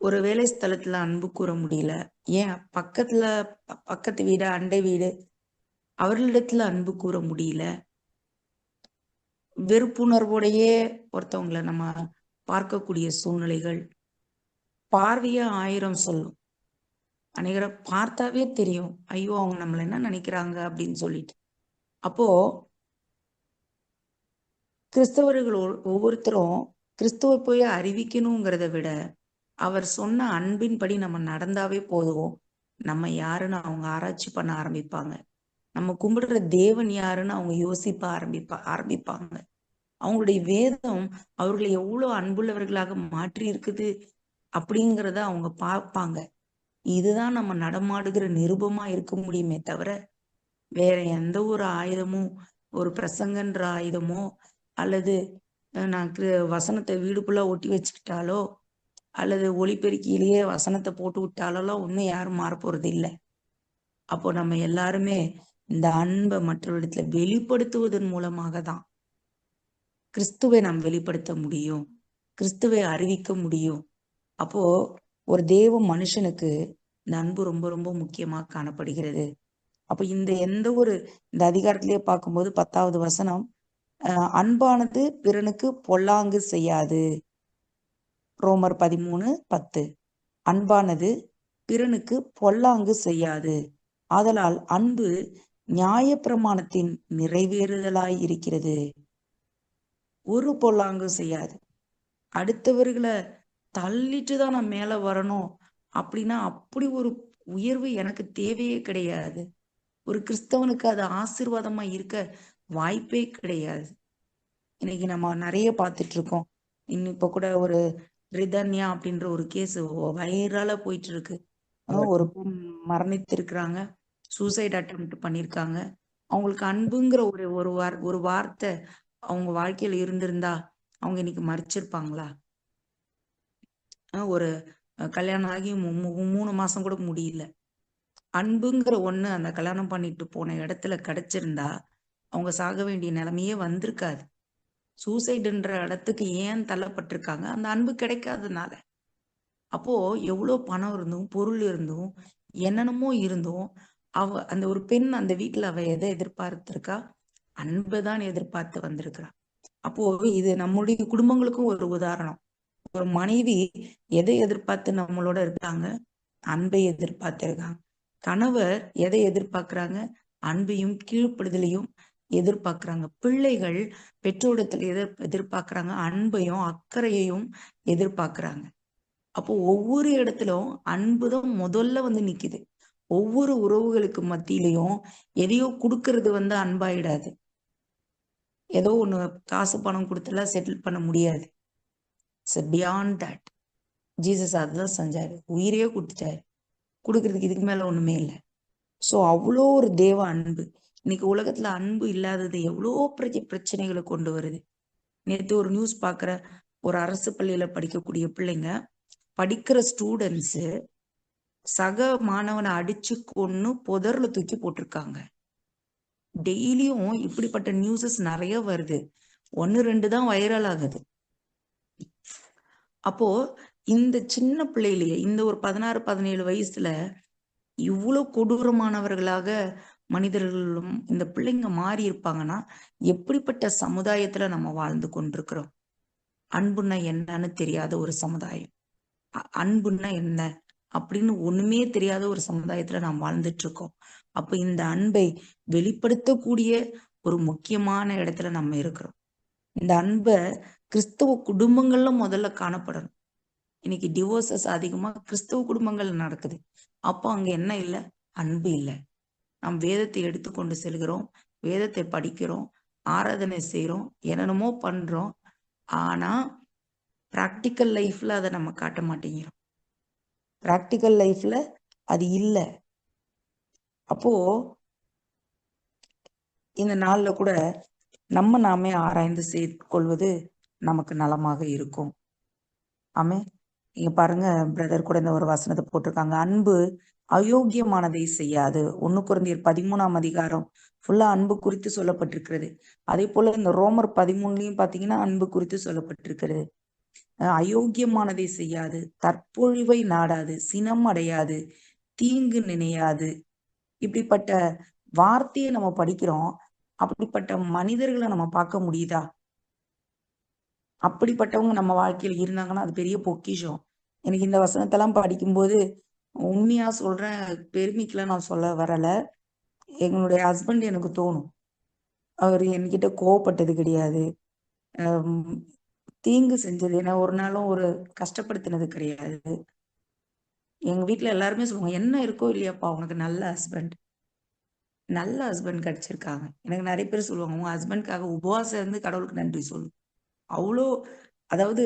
ஒரு வேலை ஸ்தலத்துல அன்பு கூற முடியல, ஏன் பக்கத்து வீடு, அண்டை வீடு, அவர்களிடத்துல அன்பு கூற முடியல. வெறுப்புணர்வோடையே ஒருத்தவங்களை நம்ம பார்க்கக்கூடிய சூழ்நிலைகள். பார்வைய 1000 சொல்லும். அநேகரை பார்த்தாவே தெரியும், ஐயோ அவங்க நம்மள என்ன நினைக்கிறாங்க அப்படின்னு சொல்லிட்டு. அப்போ கிறிஸ்தவர்கள் ஒவ்வொருத்தரும் கிறிஸ்துவை போய் அறிவிக்கணுங்கிறத விட அவர் சொன்ன அன்பின்படி நம்ம நடந்தாவே போதும், நம்ம யாருன்னு அவங்க ஆராய்ச்சி பண்ண ஆரம்பிப்பாங்க. நம்ம கும்பிடுற தேவன் யாருன்னு அவங்க யோசிப்ப ஆரம்பிப்பாங்க. அவங்களுடைய வேதம் அவர்களை எவ்வளவு அன்புள்ளவர்களாக மாற்றி இருக்குது அப்படிங்கிறத அவங்க பார்ப்பாங்க. இதுதான் நம்ம நடமாடுகிற நிருபமா இருக்க முடியுமே தவிர வேற எந்த ஒரு ஆயுதமும், ஒரு பிரசங்கன்ற ஆயுதமோ, அல்லது நான் வசனத்தை வீடுக்குள்ள ஒட்டி வச்சுக்கிட்டாலோ, அல்லது ஒளிபெருக்கியிலேயே வசனத்தை போட்டு விட்டாலோ ஒன்னும் யாரும் மாறப்போறது இல்லை. அப்போ நம்ம எல்லாருமே இந்த அன்பை மற்றவரிடத்துல வெளிப்படுத்துவதன் மூலமாக தான் கிறிஸ்துவை நாம் வெளிப்படுத்த முடியும், கிறிஸ்துவை அறிவிக்க முடியும். அப்போ ஒரு தேவ மனுஷனுக்கு இந்த அன்பு ரொம்ப ரொம்ப முக்கியமா காணப்படுகிறது. அப்ப இந்த அதிகாரத்திலேயே பார்க்கும்போது 10வது வசனம், அன்பானது பிறனுக்கு பொல்லாங்கு செய்யாது. ரோமர் 13:10. அன்பானது பிறனுக்கு பொல்லாங்கு செய்யாது, ஆதலால் அன்பு நியாய பிரமாணத்தின் நிறைவேறுதலாய் இருக்கிறது. ஒரு பொல்லாங்கு செய்யாது. அடுத்தவர்களை தள்ளிட்டு தான் நான் மேல வரணும் அப்படின்னா அப்படி ஒரு உயர்வு எனக்கு தேவையே கிடையாது. ஒரு கிறிஸ்தவனுக்கு அது ஆசீர்வாதமா இருக்க வாய்ப்பே கிடையாது. இன்னைக்கு நம்ம நிறைய பார்த்துட்டு இருக்கோம். இன்னும் இப்ப கூட ஒரு ரிதன்யா அப்படின்ற ஒரு கேஸ் வைரலா போயிட்டு இருக்கு. ஒரு பெண் மரணித்திருக்கிறாங்க, சூசைட் அட்டெம்ப்ட் பண்ணிருக்காங்க. அவங்களுக்கு அன்புங்கிற ஒரு வார்த்தை அவங்க வாழ்க்கையில இருந்திருந்தா அவங்க இன்னைக்கு மறிச்சிருப்பாங்களா? ஒரு கல்யாணம் ஆகி 3 மாசம் கூட முடியல, அன்புங்கிற ஒண்ணு அந்த கல்யாணம் பண்ணிட்டு போன இடத்துல கிடைச்சிருந்தா அவங்க சாக வேண்டிய நிலைமையே வந்திருக்காது. சூசைடுன்ற இடத்துக்கு ஏன் தள்ளப்பட்டிருக்காங்க? அந்த அன்பு கிடைக்காதனால. அப்போ எவ்வளவு பணம் இருந்தும், பொருள் இருந்தும், என்னென்னமோ இருந்தும் அந்த ஒரு பெண் அந்த வீட்டுல அவ எதை எதிர்பார்த்திருக்கா? அன்புதான் எதிர்பார்த்து வந்திருக்கிறா. அப்போ இது நம்முடைய குடும்பங்களுக்கும் ஒரு உதாரணம். ஒரு மனைவி எதை எதிர்பார்த்து நம்மளோட இருக்காங்க? அன்பை எதிர்பார்த்து இருக்காங்க. கணவர் எதை எதிர்பார்க்கிறாங்க? அன்பையும் கீழ்ப்படுதலையும் எதிர்பார்க்கிறாங்க. பிள்ளைகள் பெற்றோரிடத்துல எதிர்பார்க்கிறாங்க? அன்பையும் அக்கறையையும் எதிர்பார்க்கிறாங்க. அப்போ ஒவ்வொரு இடத்திலும் அன்புதான் முதல்ல வந்து நிக்குது. ஒவ்வொரு உறவுகளுக்கு மத்தியிலையும் எதையோ கொடுக்கறது வந்து அன்பாயிடாது. ஏதோ ஒண்ணு காசு பணம் கொடுத்துலாம் செட்டில் பண்ண முடியாது. Beyond that. ஜீசஸ் அதுதான் செஞ்சாரு. உயிரையே கொடுத்துட்டாரு. கொடுக்கறதுக்கு இதுக்கு மேல ஒண்ணுமே இல்லை. சோ அவ்வளோ ஒரு தேவ அன்பு. இன்னைக்கு உலகத்துல அன்பு இல்லாதது எவ்வளோ பிரச்சனைகளை கொண்டு வருது. நேற்று ஒரு நியூஸ் பாக்குற, ஒரு அரசு பள்ளியில படிக்கக்கூடிய பிள்ளைங்க, படிக்கிற ஸ்டூடெண்ட்ஸ் சக மாணவனை அடிச்சு கொன்னு புதர்ல தூக்கி போட்டிருக்காங்க. டெய்லியும் இப்படிப்பட்ட நியூஸஸ் நிறைய வருது. 1-2 தான் வைரல் ஆகுது. அப்போ இந்த சின்ன பிள்ளையிலேயே, இந்த ஒரு 16-17 வயசுல இவ்வளவு கொடூரமானவர்களாக மனிதர்களும் இந்த பிள்ளைங்க மாறி இருப்பாங்கன்னா, எப்படிப்பட்ட சமுதாயத்துல நம்ம வாழ்ந்து கொண்டிருக்கிறோம்? அன்புன்னா என்னன்னு தெரியாத ஒரு சமுதாயம். அன்புன்னா என்ன அப்படின்னு ஒண்ணுமே தெரியாத ஒரு சமுதாயத்துல நாம் வாழ்ந்துட்டு இருக்கோம். அப்ப இந்த அன்பை வெளிப்படுத்தக்கூடிய ஒரு முக்கியமான இடத்துல நம்ம இருக்கிறோம். இந்த அன்பை கிறிஸ்தவ குடும்பங்கள்ல முதல்ல காணப்படணும். இன்னைக்கு டிவோர்சஸ் அதிகமா கிறிஸ்தவ குடும்பங்கள்ல நடக்குது. அப்போ அங்க என்ன இல்லை? அன்பு இல்லை. நாம் வேதத்தை எடுத்துக்கொண்டு செல்கிறோம், வேதத்தை படிக்கிறோம், ஆராதனை செய்யறோம், என்னென்னமோ பண்றோம். ஆனா பிராக்டிக்கல் லைஃப்ல அதை நம்ம காட்ட மாட்டேங்கிறோம். பிராக்டிக்கல் லைஃப்ல அது இல்லை. அப்போ இந்த நாள்ல கூட நம்ம நாமே ஆராய்ந்து செய்து கொள்வது நமக்கு நலமாக இருக்கும். ஆமே. இங்க பாருங்க, பிரதர் கூட இந்த ஒரு வசனத்தை போட்டிருக்காங்க. அன்பு அயோக்கியமானதை செய்யாது. 1 கொரிந்தியர் 13ஆம் அதிகாரம் ஃபுல்லா அன்பு குறித்து சொல்லப்பட்டிருக்கிறது. அதே போல இந்த ரோமர் 13லயும் பாத்தீங்கன்னா அன்பு குறித்து சொல்லப்பட்டிருக்கிறது. அயோக்கியமானதை செய்யாது, தற்பொழிவை நாடாது, சினம் அடையாது, தீங்கு நினையாது. இப்படிப்பட்ட வார்த்தையை நம்ம படிக்கிறோம். அப்படிப்பட்ட மனிதர்களை நம்ம பார்க்க முடியுதா? அப்படிப்பட்டவங்க நம்ம வாழ்க்கையில் இருந்தாங்கன்னா அது பெரிய பொக்கிஷம். எனக்கு இந்த வசனத்தெல்லாம் படிக்கும்போது உண்மையா சொல்றேன், பெருமைக்கெல்லாம் நான் சொல்ல வரல. எங்களுடைய ஹஸ்பண்ட் எனக்கு தோணும். அவர் என்கிட்ட கோவப்பட்டது கிடையாது, தீங்கு செஞ்சது, ஏன்னா ஒரு நாளும் ஒரு கஷ்டப்படுத்தினது கிடையாது. எங்க வீட்டுல எல்லாருமே சொல்லுவாங்க, என்ன இருக்கோ இல்லையாப்பா உனக்கு நல்ல ஹஸ்பண்ட் கிடைச்சிருக்காங்க. எனக்கு நிறைய பேர் சொல்லுவாங்க, உங்க ஹஸ்பண்ட்காக உபவாசம் இருந்து கடவுளுக்கு நன்றி சொல்லு. அவ்வளோ, அதாவது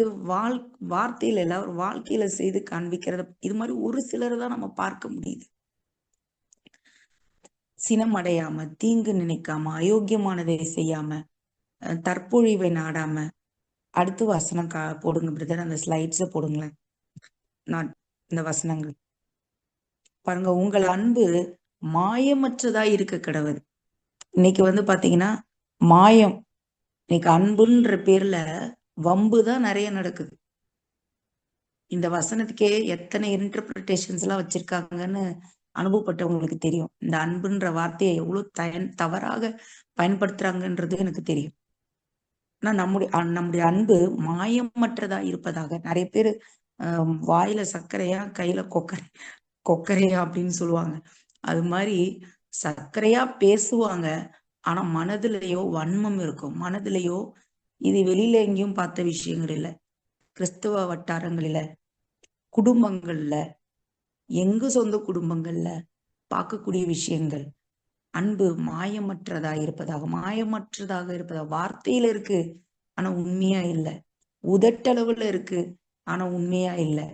வார்த்தையில இல்ல, ஒரு வாழ்க்கையில செய்து காண்பிக்கிறத. இது மாதிரி ஒரு சிலரை தான் நம்ம பார்க்க முடியுது. சினம் அடையாம, தீங்கு நினைக்காம, அயோக்கியமானதை செய்யாம, தற்பொழிவை நாடாம. அடுத்து வசனம் போடுங்க பிரதர், அந்த ஸ்லைட்ஸ போடுங்களேன். நான் இந்த வசனங்கள் பாருங்க. உங்கள் அன்பு மாயமற்றதா இருக்க கடவுது. இன்னைக்கு வந்து பாத்தீங்கன்னா மாயம். இன்னைக்கு அன்புன்ற பேர்ல வம்புதான் நிறைய நடக்குது. இந்த வசனத்துக்கே எத்தனை இன்டர்பிரிட்டேஷன்ஸ் எல்லாம் வச்சிருக்காங்கன்னு அனுபவப்பட்டவங்களுக்கு தெரியும். இந்த அன்புன்ற வார்த்தையை எவ்வளவு தவறாக பயன்படுத்துறாங்கன்றது எனக்கு தெரியும். ஆனா நம்முடைய அன்பு மாயமற்றதா இருப்பதாக. நிறைய பேர் வாயில சர்க்கரையா கையில கொக்கரையா அப்படின்னு சொல்லுவாங்க. அது மாதிரி சர்க்கரையா பேசுவாங்க, ஆனா மனதிலேயோ வன்மம் இருக்கும். மனதிலேயோ இது வெளியில எங்கேயும் பார்த்த விஷயங்கள் இல்லை. கிறிஸ்தவ வட்டாரங்களில, குடும்பங்கள்ல, எங்க சொந்த குடும்பங்கள்ல பார்க்கக்கூடிய விஷயங்கள். அன்பு மாயமற்றதா இருப்பதாக வார்த்தையில இருக்கு, ஆனா உண்மையா இல்லை. உதட்டளவுல இருக்கு, ஆனா உண்மையா இல்லை.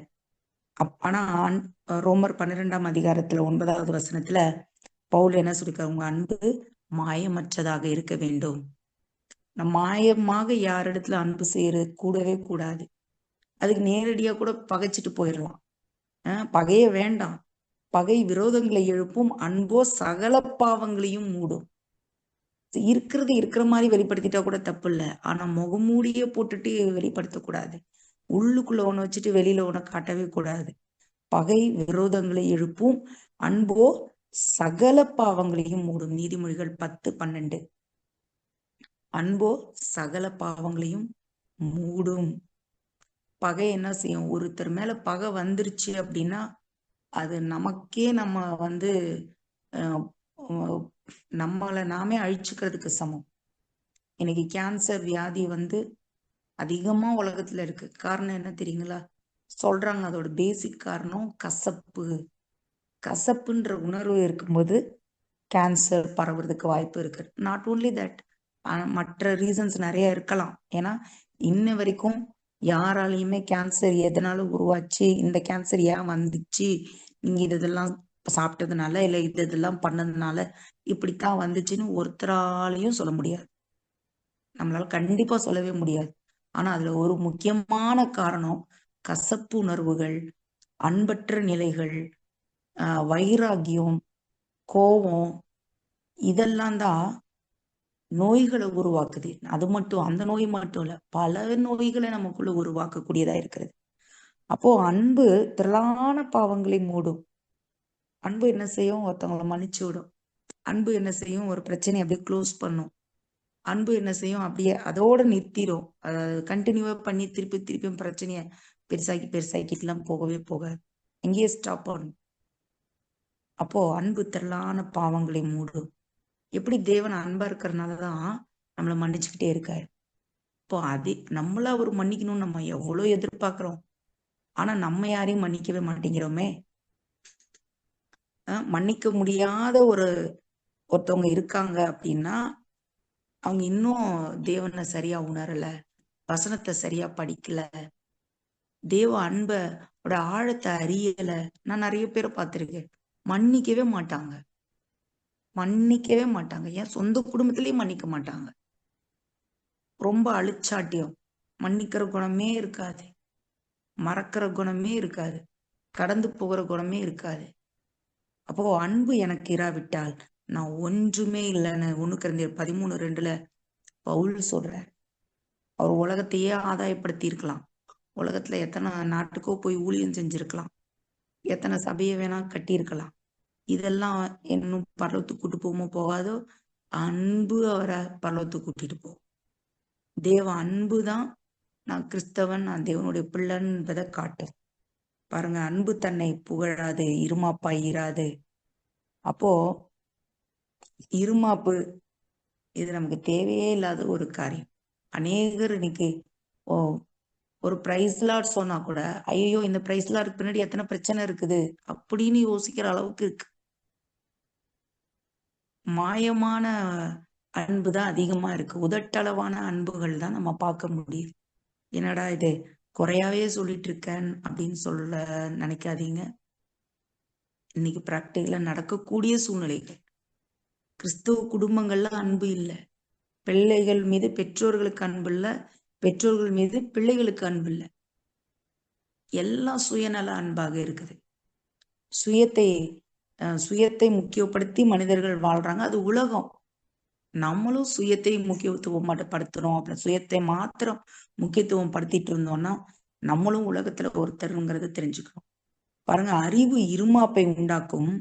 ஆனா ரோமர் 12ஆம் அதிகாரத்துல 9வது வசனத்துல பவுல் என்ன சொல்லிருக்காரு? உங்க அன்பு மாயமற்றதாக இருக்க வேண்டும். மாயமாக யாரிடத்துல அன்பு செய்யறது கூடவே கூடாது. அதுக்கு நேரடியா கூட பகைச்சிட்டு போயிடலாம். பகைய வேண்டாம். பகை விரோதங்களை எழுப்பும், அன்போ சகல பாவங்களையும் மூடும். இருக்கிற மாதிரி வெளிப்படுத்திட்டா கூட தப்பு இல்லை. ஆனா முகமூடியே போட்டுட்டு வெளிப்படுத்தக்கூடாது. உள்ளுக்குள்ள ஒண்ணு வச்சுட்டு வெளியில ஒண்ணு காட்டவே கூடாது. பகை விரோதங்களை எழுப்பும், அன்போ சகல பாவங்களையும் மூடும். நீதிமொழிகள் 10:12. அன்போ சகல பாவங்களையும் மூடும். பகை என்ன செய்யும்? ஒருத்தர் மேல பகை வந்துருச்சு அப்படின்னா அது நமக்கே நம்ம வந்து நம்மளை நாமே அழிச்சுக்கிறதுக்கு சமம். இன்னைக்கு கேன்சர் வியாதி வந்து அதிகமா உலகத்துல இருக்கு. காரணம் என்ன தெரியுங்களா? சொல்றாங்க அதோட பேசிக் காரணம் கசப்பு. கசப்புன்ற உணர்வு இருக்கும்போது கேன்சர் பரவுறதுக்கு வாய்ப்பு இருக்கு. நாட் ஓன்லி தட், மற்ற ரீசன்ஸ் நிறைய இருக்கலாம். ஏன்னா இன்ன வரைக்கும் யாராலையுமே கேன்சர் எதனால உருவாச்சு, இந்த கேன்சர் ஏன் வந்துச்சு, நீங்க இதெல்லாம் சாப்பிட்டதுனால இல்ல இதெல்லாம் பண்ணதுனால இப்படித்தான் வந்துச்சுன்னு ஒருத்தராலையும் சொல்ல முடியாது. நம்மளால கண்டிப்பா சொல்லவே முடியாது. ஆனா அதுல ஒரு முக்கியமான காரணம் கசப்பு உணர்வுகள், அன்பற்ற நிலைகள், வைராகியம், கோபம், இதெல்லாம் தான் நோய்களை உருவாக்குது. அது மட்டும் அந்த நோய் மட்டும் இல்ல, பல நோய்களை நமக்குள்ள உருவாக்கக்கூடியதா இருக்கிறது. அப்போ அன்பு திரளான பாவங்களை மூடும். அன்பு என்ன செய்யும்? ஒருத்தவங்களை மன்னிச்சு விடும். அன்பு என்ன செய்யும்? ஒரு பிரச்சனையை அப்படியே க்ளோஸ் பண்ணும். அன்பு என்ன செய்யும்? அப்படியே அதோட நிறுத்திடும். கண்டினியூவா பண்ணி திருப்பி திருப்பியும் பிரச்சனைய பெருசாக்கிட்டுலாம் போகவே போகாது. எங்கேயே ஸ்டாப் ஆகும். அப்போ அன்பு திரளான பாவங்களை மூடும். எப்படி தேவன் அன்பா இருக்கிறதுனாலதான் நம்மளை மன்னிச்சுக்கிட்டே இருக்காரு. இப்போ நம்மள அவர் மன்னிக்கணும்னு நம்ம எவ்வளவு எதிர்பார்க்கிறோம். ஆனா நம்ம யாரையும் மன்னிக்கவே மாட்டேங்கிறோமே. மன்னிக்க முடியாத ஒருத்தவங்க இருக்காங்க அப்படின்னா அவங்க இன்னும் தேவனை சரியா உணரல, வசனத்தை சரியா படிக்கல, தேவ அன்போட ஆழத்தை அறியல. நான் நிறைய பேரை பார்த்திருக்கேன், மன்னிக்கவே மாட்டாங்க. ஏன் சொந்த குடும்பத்திலயும் மன்னிக்க மாட்டாங்க. ரொம்ப அழிச்சாட்டியம். மன்னிக்கிற குணமே இருக்காது, மறக்கிற குணமே இருக்காது, கடந்து போகிற குணமே இருக்காது. அப்போ அன்பு எனக்கு இராவிட்டால் நான் ஒன்றுமே இல்லைன்னு 1 கொரிந்தியர் 13:2 பவுல் சொல்றார். அவர் உலகத்தையே ஆதாயப்படுத்தி இருக்கலாம், உலகத்துல எத்தனை நாட்டுக்கோ போய் ஊழியம் செஞ்சிருக்கலாம், எத்தனை சபையை வேணா கட்டியிருக்கலாம். இதெல்லாம் இன்னும் பரலோகத்துக்கு கூட்டு போகுமோ போகாதோ, அன்பு அவரை பரலோகத்துக்கு கூட்டிட்டு போகும். தேவ அன்பு தான் நான் கிறிஸ்தவன், நான் தேவனுடைய பிள்ளைன்னு என்பதை காட்டும். பாருங்க, அன்பு தன்னை புகழாது, இருமாப்பாய் இராது. அப்போ இருமாப்பு இது நமக்கு தேவையே இல்லாத ஒரு காரியம். அநேகர் இன்னைக்கு ஒரு பிரைஸ் லாட் சொன்னா கூட ஐயோ இந்த பிரைஸ் லாட் பின்னாடி எத்தனை பிரச்சனை இருக்குது அப்படின்னு யோசிக்கிற அளவுக்கு இருக்கு. மாயமான அன்பு தான் அதிகமா இருக்கு. உதட்டளவான அன்புகள் தான் நம்ம பார்க்க முடியுது. என்னடா இது குறையாவே சொல்லிட்டு இருக்கேன் அப்படின்னு சொல்ல நினைக்காதீங்க. இன்னைக்கு பிராக்டிகலா நடக்கக்கூடிய சூழ்நிலைகள். கிறிஸ்துவ குடும்பங்கள்ல அன்பு இல்லை, பிள்ளைகள் மீது பெற்றோர்களுக்கு அன்பு இல்லை, பெற்றோர்கள் மீது பிள்ளைகளுக்கு அன்பு இல்லை. எல்லாம் சுயநல அன்பாக இருக்குது. சுயத்தை முக்கியப்படுத்தி மனிதர்கள் வாழ்றாங்க. அது உலகம். நம்மளும் சுயத்தை முக்கியத்துவம் படுத்துறோம். அப்படி சுயத்தை மாத்திரம் முக்கியத்துவம் படுத்திட்டு இருந்தோம்னா நம்மளும் உலகத்துல ஒருத்தருங்கிறத தெரிஞ்சுக்கணும். பாருங்க, அறிவு இருமாப்பை உண்டாக்கும்,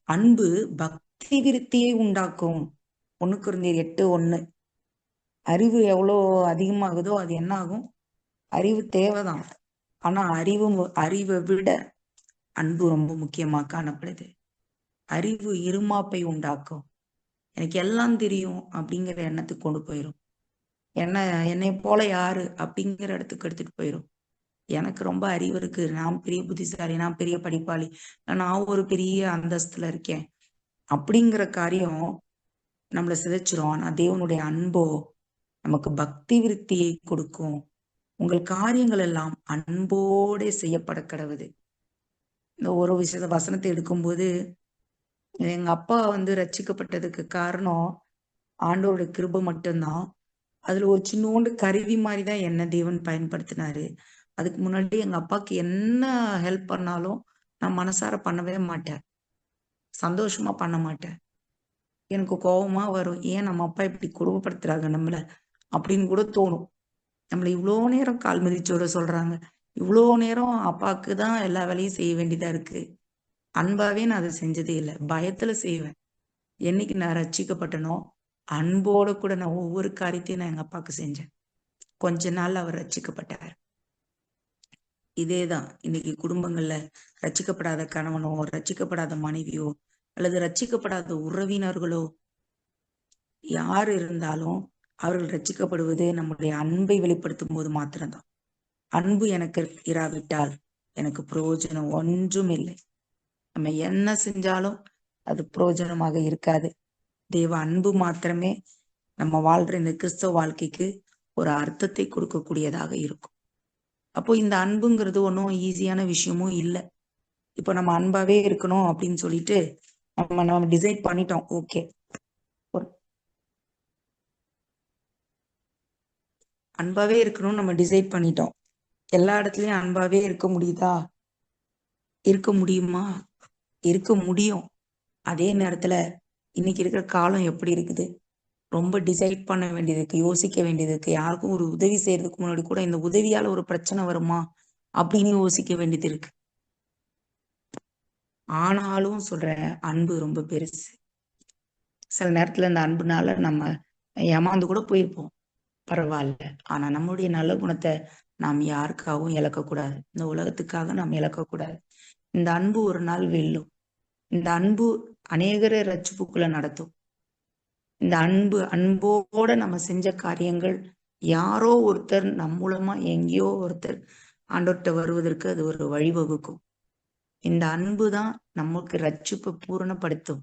அன்பு பக்தி விருத்தியை உண்டாக்கும். 1 கொரிந்தியர் 8:1. அறிவு எவ்வளோ அதிகமாகுதோ அது என்ன ஆகும்? அறிவு தேவைதான். ஆனா அறிவை விட அன்பு ரொம்ப முக்கியமா காணப்படுது. அறிவு இருமாப்பை உண்டாக்கும். எனக்கு எல்லாம் தெரியும் அப்படிங்கிற எண்ணத்துக்கு கொண்டு போயிடும். என்னை போல யாரு அப்படிங்கிற இடத்துக்கு எடுத்துட்டு போயிடும். எனக்கு ரொம்ப அறிவு இருக்கு, நான் பெரிய புத்திசாலி, நான் பெரிய படிப்பாளி, நான் ஒரு பெரிய அந்தஸ்துல இருக்கேன் அப்படிங்கிற காரியம் நம்மளை சிதைச்சிரும். ஆனா தேவனுடைய அன்போ நமக்கு பக்தி விருத்தியை கொடுக்கும். உங்கள் காரியங்கள் எல்லாம் அன்போட செய்யப்பட கடவுது. இந்த ஒரு விஷயத்த வசனத்தை எடுக்கும்போது எங்க அப்பா ரட்சிக்கப்பட்டதுக்கு காரணம் ஆண்டவருடைய கிருபை மட்டும்தான். அதுல ஒரு சின்னோண்டு கருவி மாதிரிதான் என்ன தேவன் பயன்படுத்தினாரு. அதுக்கு முன்னாடி எங்க அப்பாவுக்கு என்ன ஹெல்ப் பண்ணாலும் நான் மனசார பண்ணவே மாட்டேன், சந்தோஷமா பண்ண மாட்டேன். எனக்கு கோபமா வரும், ஏன் நம்ம அப்பா இப்படி கொடுமைப்படுத்துறாங்க நம்மள அப்படின்னு கூட தோணும். நம்மள இவ்வளோ நேரம் கால் மிதிச்சோட சொல்றாங்க, இவ்வளோ நேரம் அப்பாவுக்கு தான் எல்லா வேலையும் செய்ய வேண்டியதா இருக்கு, அன்பாவே நான் அதை செஞ்சதே இல்லை, பயத்துல செய்வேன். என்னைக்கு நான் ரட்சிக்கப்பட்டனோ அன்போட கூட நான் ஒவ்வொரு காரியத்தையும் நான் எங்க அப்பாவுக்கு செஞ்சேன். கொஞ்ச நாள் அவர் ரட்சிக்கப்பட்டார். இதேதான் இன்னைக்கு குடும்பங்கள்ல ரட்சிக்கப்படாத கணவனோ, ரட்சிக்கப்படாத மனைவியோ, அல்லது ரட்சிக்கப்படாத உறவினர்களோ யார் இருந்தாலும் அவர்கள் ரட்சிக்கப்படுவது நம்முடைய அன்பை வெளிப்படுத்தும் போது மாத்திரம்தான். அன்பு எனக்கு இராவிட்டால் எனக்கு பிரயோஜனம் ஒன்றும் இல்லை. நம்ம என்ன செஞ்சாலும் அது பிரயோஜனமாக இருக்காது. தேவ அன்பு மாத்திரமே நம்ம வாழ்ற இந்த கிறிஸ்தவ வாழ்க்கைக்கு ஒரு அர்த்தத்தை கொடுக்கக்கூடியதாக இருக்கும். அப்போ இந்த அன்புங்கிறது ஒன்றும் ஈஸியான விஷயமும் இல்லை. இப்போ நம்ம அன்பாவே இருக்கணும் அப்படின்னு சொல்லிட்டு நம்ம டிசைட் பண்ணிட்டோம். ஓகே, அன்பாவே இருக்கணும்னு நம்ம டிசைட் பண்ணிட்டோம். எல்லா இடத்துலயும் அன்பாவே இருக்க முடியுதா? இருக்க முடியுமா? இருக்க முடியும். அதே நேரத்துல இன்னைக்கு இருக்கிற காலம் எப்படி இருக்குது? ரொம்ப டிசைட் பண்ண வேண்டியது இருக்கு, யோசிக்க வேண்டியது இருக்கு. யாருக்கும் ஒரு உதவி செய்யறதுக்கு முன்னாடி கூட இந்த உதவியால ஒரு பிரச்சனை வருமா அப்படின்னு யோசிக்க வேண்டியது இருக்கு. ஆனாலும் சொல்றேன், அன்பு ரொம்ப பெருசு. சில நேரத்துல இந்த அன்புனால நம்ம ஏமாந்து கூட போயிருப்போம், பரவாயில்ல. ஆனா நம்மளுடைய நல்ல குணத்தை நாம் யாருக்காகவும் இழக்கக்கூடாது. இந்த உலகத்துக்காக நாம் இழக்கக்கூடாது. இந்த அன்பு ஒரு நாள் வெல்லும். இந்த அன்பு அநேகரை ரட்சிப்புக்குள்ள நடத்தும். இந்த அன்போட நம்ம செஞ்ச காரியங்கள் யாரோ ஒருத்தர் நம் மூலமா எங்கேயோ ஒருத்தர் ஆண்டவர்கிட்ட வருவதற்கு அது ஒரு வழிவகுக்கும். இந்த அன்பு தான் நமக்கு ரட்சிப்பை பூரணப்படுத்தும்.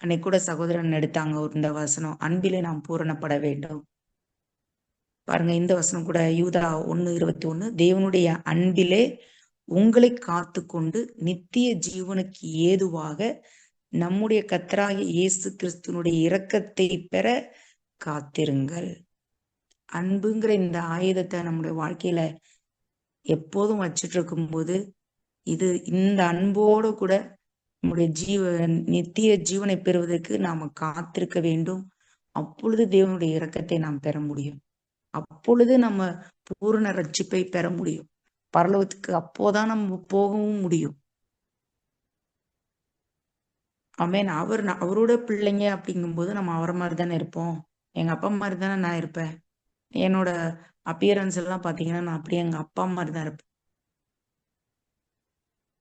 அன்னைக்கு கூட சகோதரன் எடுத்தாங்க இந்த வசனம், அன்பிலே நாம் பூரணப்பட வேண்டும். பாருங்க, இந்த வசனம் கூட யூதா 1:21, தேவனுடைய அன்பிலே உங்களை காத்து கொண்டு நித்திய ஜீவனுக்கு ஏதுவாக நம்முடைய கர்த்தராகிய இயேசு கிறிஸ்துனுடைய இரக்கத்தை பெற காத்திருங்கள். அன்புங்கிற இந்த ஆயுதத்தை நம்முடைய வாழ்க்கையில எப்போதும் வச்சுட்டு இருக்கும்போது இந்த அன்போடு கூட நம்முடைய நித்திய ஜீவனை பெறுவதற்கு நாம காத்திருக்க வேண்டும். அப்பொழுது தேவனுடைய இரக்கத்தை நாம் பெற முடியும். அப்பொழுது நம்ம பூரண ரட்சிப்பை பெற முடியும். பரலோகத்துக்கு அப்போதான் நம்ம போகவும் முடியும். ஆமேன். அவரோட பிள்ளைங்க அப்படிங்கும்போது நம்ம அவரை மாதிரி தானே இருப்போம். எங்க அப்பா மாதிரி தானே நான் இருப்பேன். என்னோட அப்பியரன்ஸ் எல்லாம் பாத்தீங்கன்னா நான் அப்படியே எங்க அப்பா மாதிரி தான் இருப்பேன்,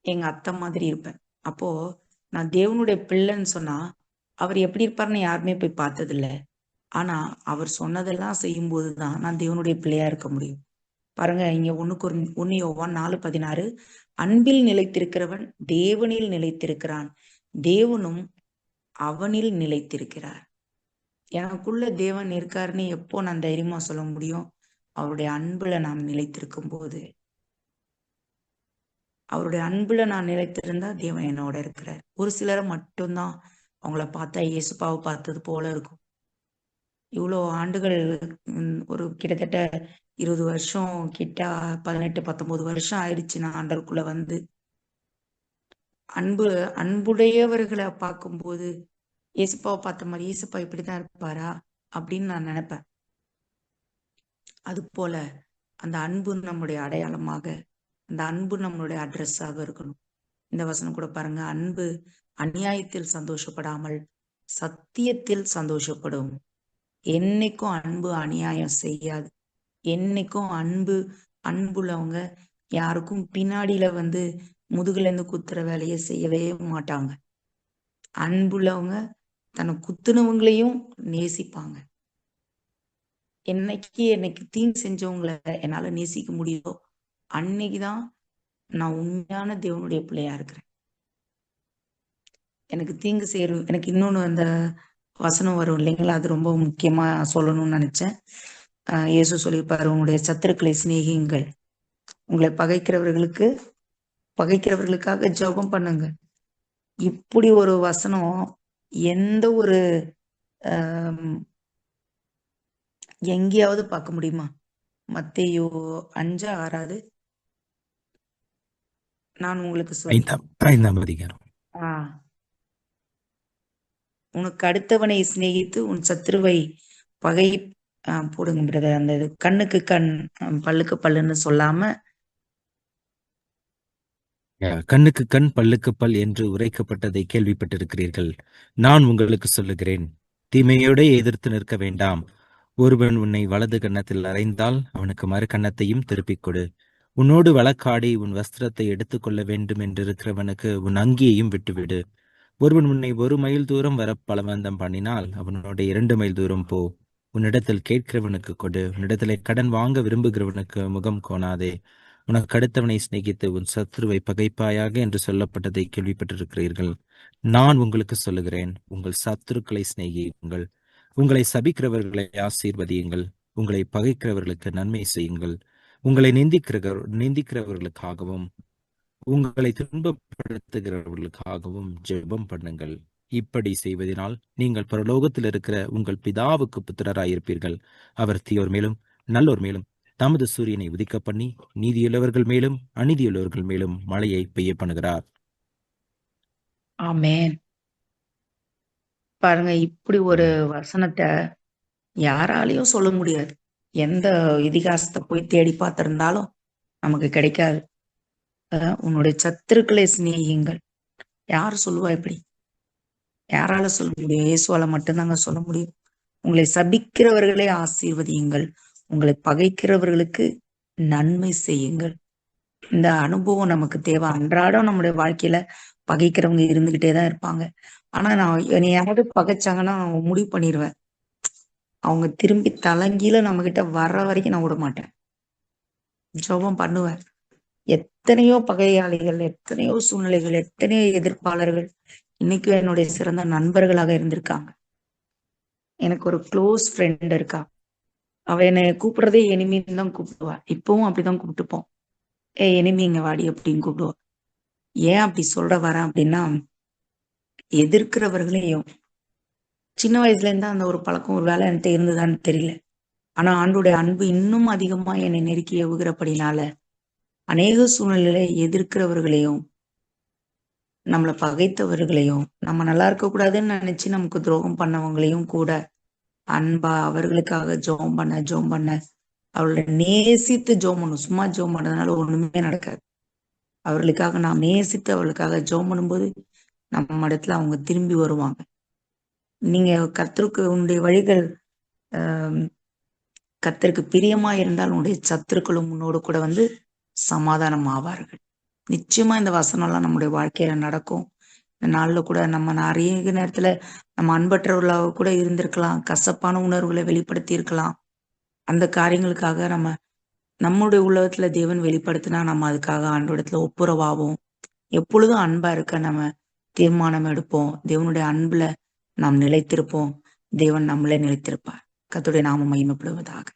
எங்க அத்தை மாதிரி இருப்பேன். அப்போ நான் தேவனுடைய பிள்ளைன்னு சொன்னா அவர் எப்படி இருப்பாருன்னு யாருமே போய் பார்த்தது இல்லை. ஆனா அவர் சொன்னதெல்லாம் செய்யும் போதுதான் நான் தேவனுடைய பிள்ளையா இருக்க முடியும். பாருங்க, இங்க 1 யோவான் 4:16, அன்பில் நிலைத்திருக்கிறவன் தேவனில் நிலைத்திருக்கிறான், தேவனும் அவனில் நிலைத்திருக்கிறார். எனக்குள்ள தேவன் இருக்காருன்னு எப்போ நான் தைரியமா சொல்ல முடியும்? அவருடைய அன்புல நாம் நிலைத்திருக்கும் போது. அவருடைய அன்புல நான் நிலைத்திருந்தா தேவன் என்னோட இருக்கிறார். ஒரு சிலரை மட்டும்தான் அவங்கள பார்த்தா இயேசுப்பாவை பார்த்தது போல இருக்கும். இவ்வளோ ஆண்டுகள், ஒரு கிட்டத்தட்ட 20 வருஷம் கிட்ட, 18-19 வருஷம் ஆயிடுச்சு நான் ஆண்டவருக்குள்ள வந்து. அன்புடையவர்களை பார்க்கும்போது இயேசுப்பாவை பார்த்த மாதிரி இயேசுப்பா இப்படிதான் இருப்பாரா அப்படின்னு நான் நினைப்பேன். அது போல அந்த அன்பு நம்முடைய அடையாளமாக, அந்த அன்பு நம்மளுடைய அட்ரஸாக இருக்கணும். இந்த வசனம் கூட பாருங்க, அன்பு அநியாயத்தில் சந்தோஷப்படாமல் சத்தியத்தில் சந்தோஷப்படும். என்னைக்கும் அன்பு அநியாயம் செய்யாது. என்னைக்கும் அன்புள்ளவங்க யாருக்கும் பின்னாடியில வந்து முதுகுல இருந்து குத்துற வேலையை செய்யவே மாட்டாங்க. அன்புள்ளவங்க தன்னை குத்துனவங்களையும் நேசிப்பாங்க. என்னைக்கு தீங்கு செஞ்சவங்களை என்னால நேசிக்க முடியுதோ அன்னைக்குதான் நான் உண்மையான தேவனுடைய பிள்ளையா இருக்கிறேன். எனக்கு தீங்கு செய்யறோம். எனக்கு இன்னொன்னு அந்த வசனம் வரும் இல்லைங்களா, அது ரொம்ப முக்கியமா சொல்லணும்னு நினைச்சேன். இயேசு சொல்லியிருப்பாரு, உங்களுடைய சத்துருக்களை சிநேகியுங்கள், உங்களை பகைக்கிறவர்களுக்காக ஜெபம் பண்ணுங்க. இப்படி ஒரு வசனம் எந்த ஒரு எங்கேயாவது பார்க்க முடியுமா? மத்தேயு 5:6 நான் உங்களுக்கு சொல்றேன். உனக்கு அடுத்தவனை சிநேகித்து உன் சத்துருவை பகை போடுங்க பிரதர். அந்த கண்ணுக்கு கண் பல்லுக்கு பல்லுன்னு சொல்லாம கண்ணுக்கு கண் பல்லுக்கு பல் என்று உரைக்கப்பட்டதை கேள்விப்பட்டிருக்கிறீர்கள். நான் உங்களுக்கு சொல்லுகிறேன், தீமையோட எதிர்த்து நிற்க வேண்டாம். ஒருவன் உன்னை வலது கன்னத்தில் அறைந்தால் அவனுக்கு மறு கன்னத்தையும் திருப்பிக் கொடு. உன்னோடு வழக்காடி உன் வஸ்திரத்தை எடுத்துக்கொள்ள வேண்டும் என்றிருக்கிறவனுக்கு உன் அங்கியையும் விட்டுவிடு. ஒருவன் உன்னை 1 மைல் தூரம் வர பலவந்தம் பண்ணினால் அவனோட 2 மைல் தூரம் போ. உன்னிடத்தில் கேட்கிறவனுக்கு கொடு, உன்னிடத்திலே கடன் வாங்க விரும்புகிறவனுக்கு முகம் கோணாதே. உனக்கு அடுத்தவனை சிநேகித்து உன் சத்ருவை பகைப்பாயாக என்று சொல்லப்பட்டதை கேள்விப்பட்டிருக்கிறீர்கள். நான் உங்களுக்கு சொல்லுகிறேன், உங்கள் சத்துருக்களை சிநேகியுங்கள், உங்களை சபிக்கிறவர்களை ஆசீர்வதியுங்கள், உங்களை பகைக்கிறவர்களுக்கு நன்மை செய்யுங்கள், உங்களை நிந்திக்கிறவர்களுக்காகவும் உங்களை துன்பப்படுத்துகிறவர்களுக்காகவும் ஜெபம் பண்ணுங்கள். இப்படி செய்வதனால் நீங்கள் பரலோகத்தில் இருக்கிற உங்கள் பிதாவுக்கு புத்திரராயிருப்பீர்கள். அவர் தீயோர் மேலும் நல்லோர் மேலும் தமது சூரியனை உதிக்க பண்ணி நீதியுள்ளவர்கள் மேலும் அநீதியுள்ளவர்கள் மேலும் மழையை பெய்ய பண்ணுகிறார். ஆமென். பாருங்க, இப்படி ஒரு வசனத்தை யாராலையும் சொல்ல முடியாது. எந்த இதிகாசத்தை போய் தேடி பார்த்திருந்தாலும் நமக்கு கிடைக்காது. உன்னுடைய சத்துருக்களை சிநேகியுங்கள். யாரு சொல்லுவா? இப்படி யாரால சொல்ல முடியும்? இயேசுவால மட்டும்தாங்க சொல்ல முடியும். உங்களை சபிக்கிறவர்களை ஆசீர்வதியுங்கள், உங்களை பகைக்கிறவர்களுக்கு நன்மை செய்யுங்கள். இந்த அனுபவம் நமக்கு தேவை. அன்றாடம் நம்முடைய வாழ்க்கையில பகைக்கிறவங்க இருந்துகிட்டே தான் இருப்பாங்க. ஆனா நான் என்னை யாராவது பகைச்சாங்கன்னா நான் முடிவு பண்ணிடுவேன், அவங்க திரும்பி தலங்கீழ நம்ம கிட்ட வர்ற வரைக்கும் நான் விட மாட்டேன். ஜெபம் பண்ணுவேன். எத்தனையோ பகையாளிகள், எத்தனையோ சூழ்நிலைகள், எத்தனையோ எதிர்ப்பாளர்கள் இன்னைக்கும் என்னுடைய சிறந்த நண்பர்களாக இருந்திருக்காங்க. எனக்கு ஒரு க்ளோஸ் ஃப்ரெண்ட் இருக்கா. அவ என்னை கூப்பிடுறதே எனிமின்னு தான் கூப்பிடுவா. இப்பவும் அப்படிதான் கூப்பிட்டுப்போம். எனிமி இங்க வாடி அப்படின்னு கூப்பிடுவா. ஏன் அப்படி சொல்ற வரேன் அப்படின்னா, எதிர்க்கிறவர்களையும் சின்ன வயசுல இருந்தா அந்த ஒரு பழக்கம் ஒரு வேலை என்கிட்ட இருந்துதான்னு தெரியல. ஆனா ஆண்டோடைய அன்பு இன்னும் அதிகமா என்னை நெருக்கி ஏவுகிறபடினால அநேக சூழ்நிலையில எதிர்க்கிறவர்களையும் நம்மளை பகைத்தவர்களையும் நம்ம நல்லா இருக்க கூடாதுன்னு நினைச்சு நமக்கு துரோகம் பண்ணவங்களையும் கூட அன்பா அவர்களுக்காக ஜெபம் பண்ண அவர்களை நேசித்து ஜெபம் பண்ணணும். சும்மா ஜெபம் பண்ணதுனால ஒண்ணுமே நடக்காது. அவர்களுக்காக நாம் நேசித்து அவர்களுக்காக ஜெபம் பண்ணும்போது நம்ம இடத்துல அவங்க திரும்பி வருவாங்க. நீங்க கர்த்தருக்கு உன்னுடைய வழிகள் கர்த்தருக்கு பிரியமா இருந்தால் உன்னுடைய சத்துருக்களும் உன்னோடு கூட வந்து சமாதானம் ஆவார்கள். நிச்சயமா இந்த வசனம்லாம் நம்முடைய வாழ்க்கையில நடக்கும். இந்த நாள்ல கூட நம்ம நிறைய நேரத்துல நம்ம அன்பற்றவர்களாக கூட இருந்திருக்கலாம். கசப்பான உணர்வுகளை வெளிப்படுத்தி இருக்கலாம். அந்த காரியங்களுக்காக நம்முடைய உலகத்துல தேவன் வெளிப்படுத்தினா நம்ம அதுக்காக ஆண்டோடத்துல ஒப்புரவாவோம். எப்பொழுதும் அன்பா இருக்க நம்ம தீர்மானம் எடுப்போம். தேவனுடைய அன்புல நாம் நிலைத்திருப்போம். தேவன் நம்மளே நிலைத்திருப்பார். கர்த்தருடைய நாமம் மகிமைப்படுவதாக.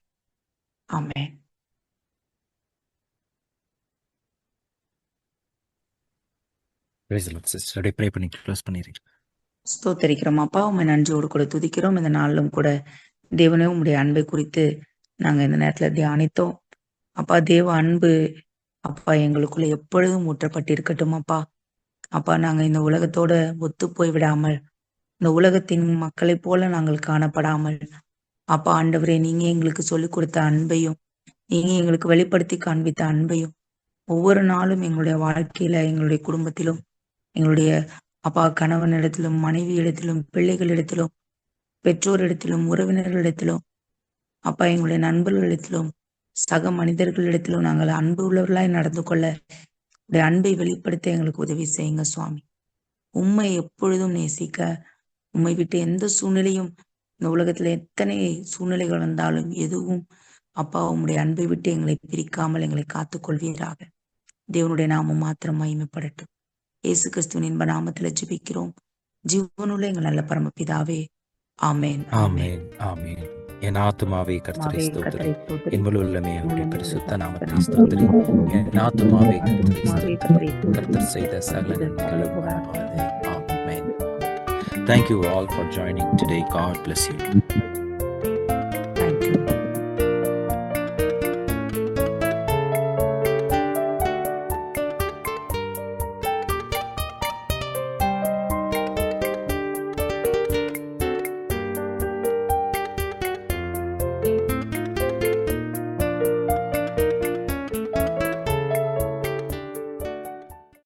ஆமென். ஸ்தோத்தரிக்கிறோம் அப்பா, உண்மை நன்றியோடு கூட துதிக்கிறோம். இந்த நாளிலும் கூட தேவனே உம்முடைய அன்பை குறித்து நாங்க இந்த நேரத்துல தியானித்தோம். அப்பா, தேவ அன்பு அப்பா எங்களுக்குள்ள எப்பொழுதும் ஊற்றப்பட்டிருக்கட்டும் அப்பா. அப்பா, நாங்க இந்த உலகத்தோட ஒத்து போய் விடாமல், இந்த உலகத்தின் மக்களை போல நாங்கள் காணப்படாமல் அப்பா ஆண்டவரே, நீங்க எங்களுக்கு சொல்லிக் கொடுத்த அன்பையும் நீங்க எங்களுக்கு வெளிப்படுத்தி காண்பித்த அன்பையும் ஒவ்வொரு நாளும் எங்களுடைய வாழ்க்கையில, எங்களுடைய குடும்பத்திலும், எங்களுடைய அப்பா கணவனிடத்திலும், மனைவி இடத்திலும், பிள்ளைகளிடத்திலும், பெற்றோரிடத்திலும், உறவினர்களிடத்திலும், அப்பா எங்களுடைய நண்பர்களிடத்திலும், சக மனிதர்களிடத்திலும் நாங்கள் அன்பு உள்ளவர்களாய் நடந்து கொள்ள உடைய அன்பை வெளிப்படுத்த எங்களுக்கு உதவி செய்யுங்க சுவாமி. உம்மை எப்பொழுதும் நேசிக்க, உம்மை விட்டு எந்த சூழ்நிலையும், இந்த உலகத்துல எத்தனை சூழ்நிலைகள் வந்தாலும் எதுவும் அப்பா உம்முடைய அன்பை விட்டு எங்களை பிரிக்காமல் எங்களை காத்துக் கொள்வீராக. தேவனுடைய நாமம் மாத்திரம் மகிமைப்படட்டும். இயேசு கிறிஸ்துவின் இன்ப நாமத்துல ஜெபிக்கிறோம் ஜீவனுள்ள எங்கள் நல்ல பரமபிதாவே. ஆமென். ஆமென். ஆமென். என் ஆத்துமாவே கர்த்தரை ஸ்தோத்திரி, என் முழு உள்ளமே அவருடைய பரிசுத்த நாமத்தை ஸ்தோத்திரி. என் ஆத்துமாவே கர்த்தரை ஸ்தோத்திரி, கர்த்தர் செய்த சகல நன்மைகளும் மறவாதே. Amen. Thank you all for joining today. God bless you.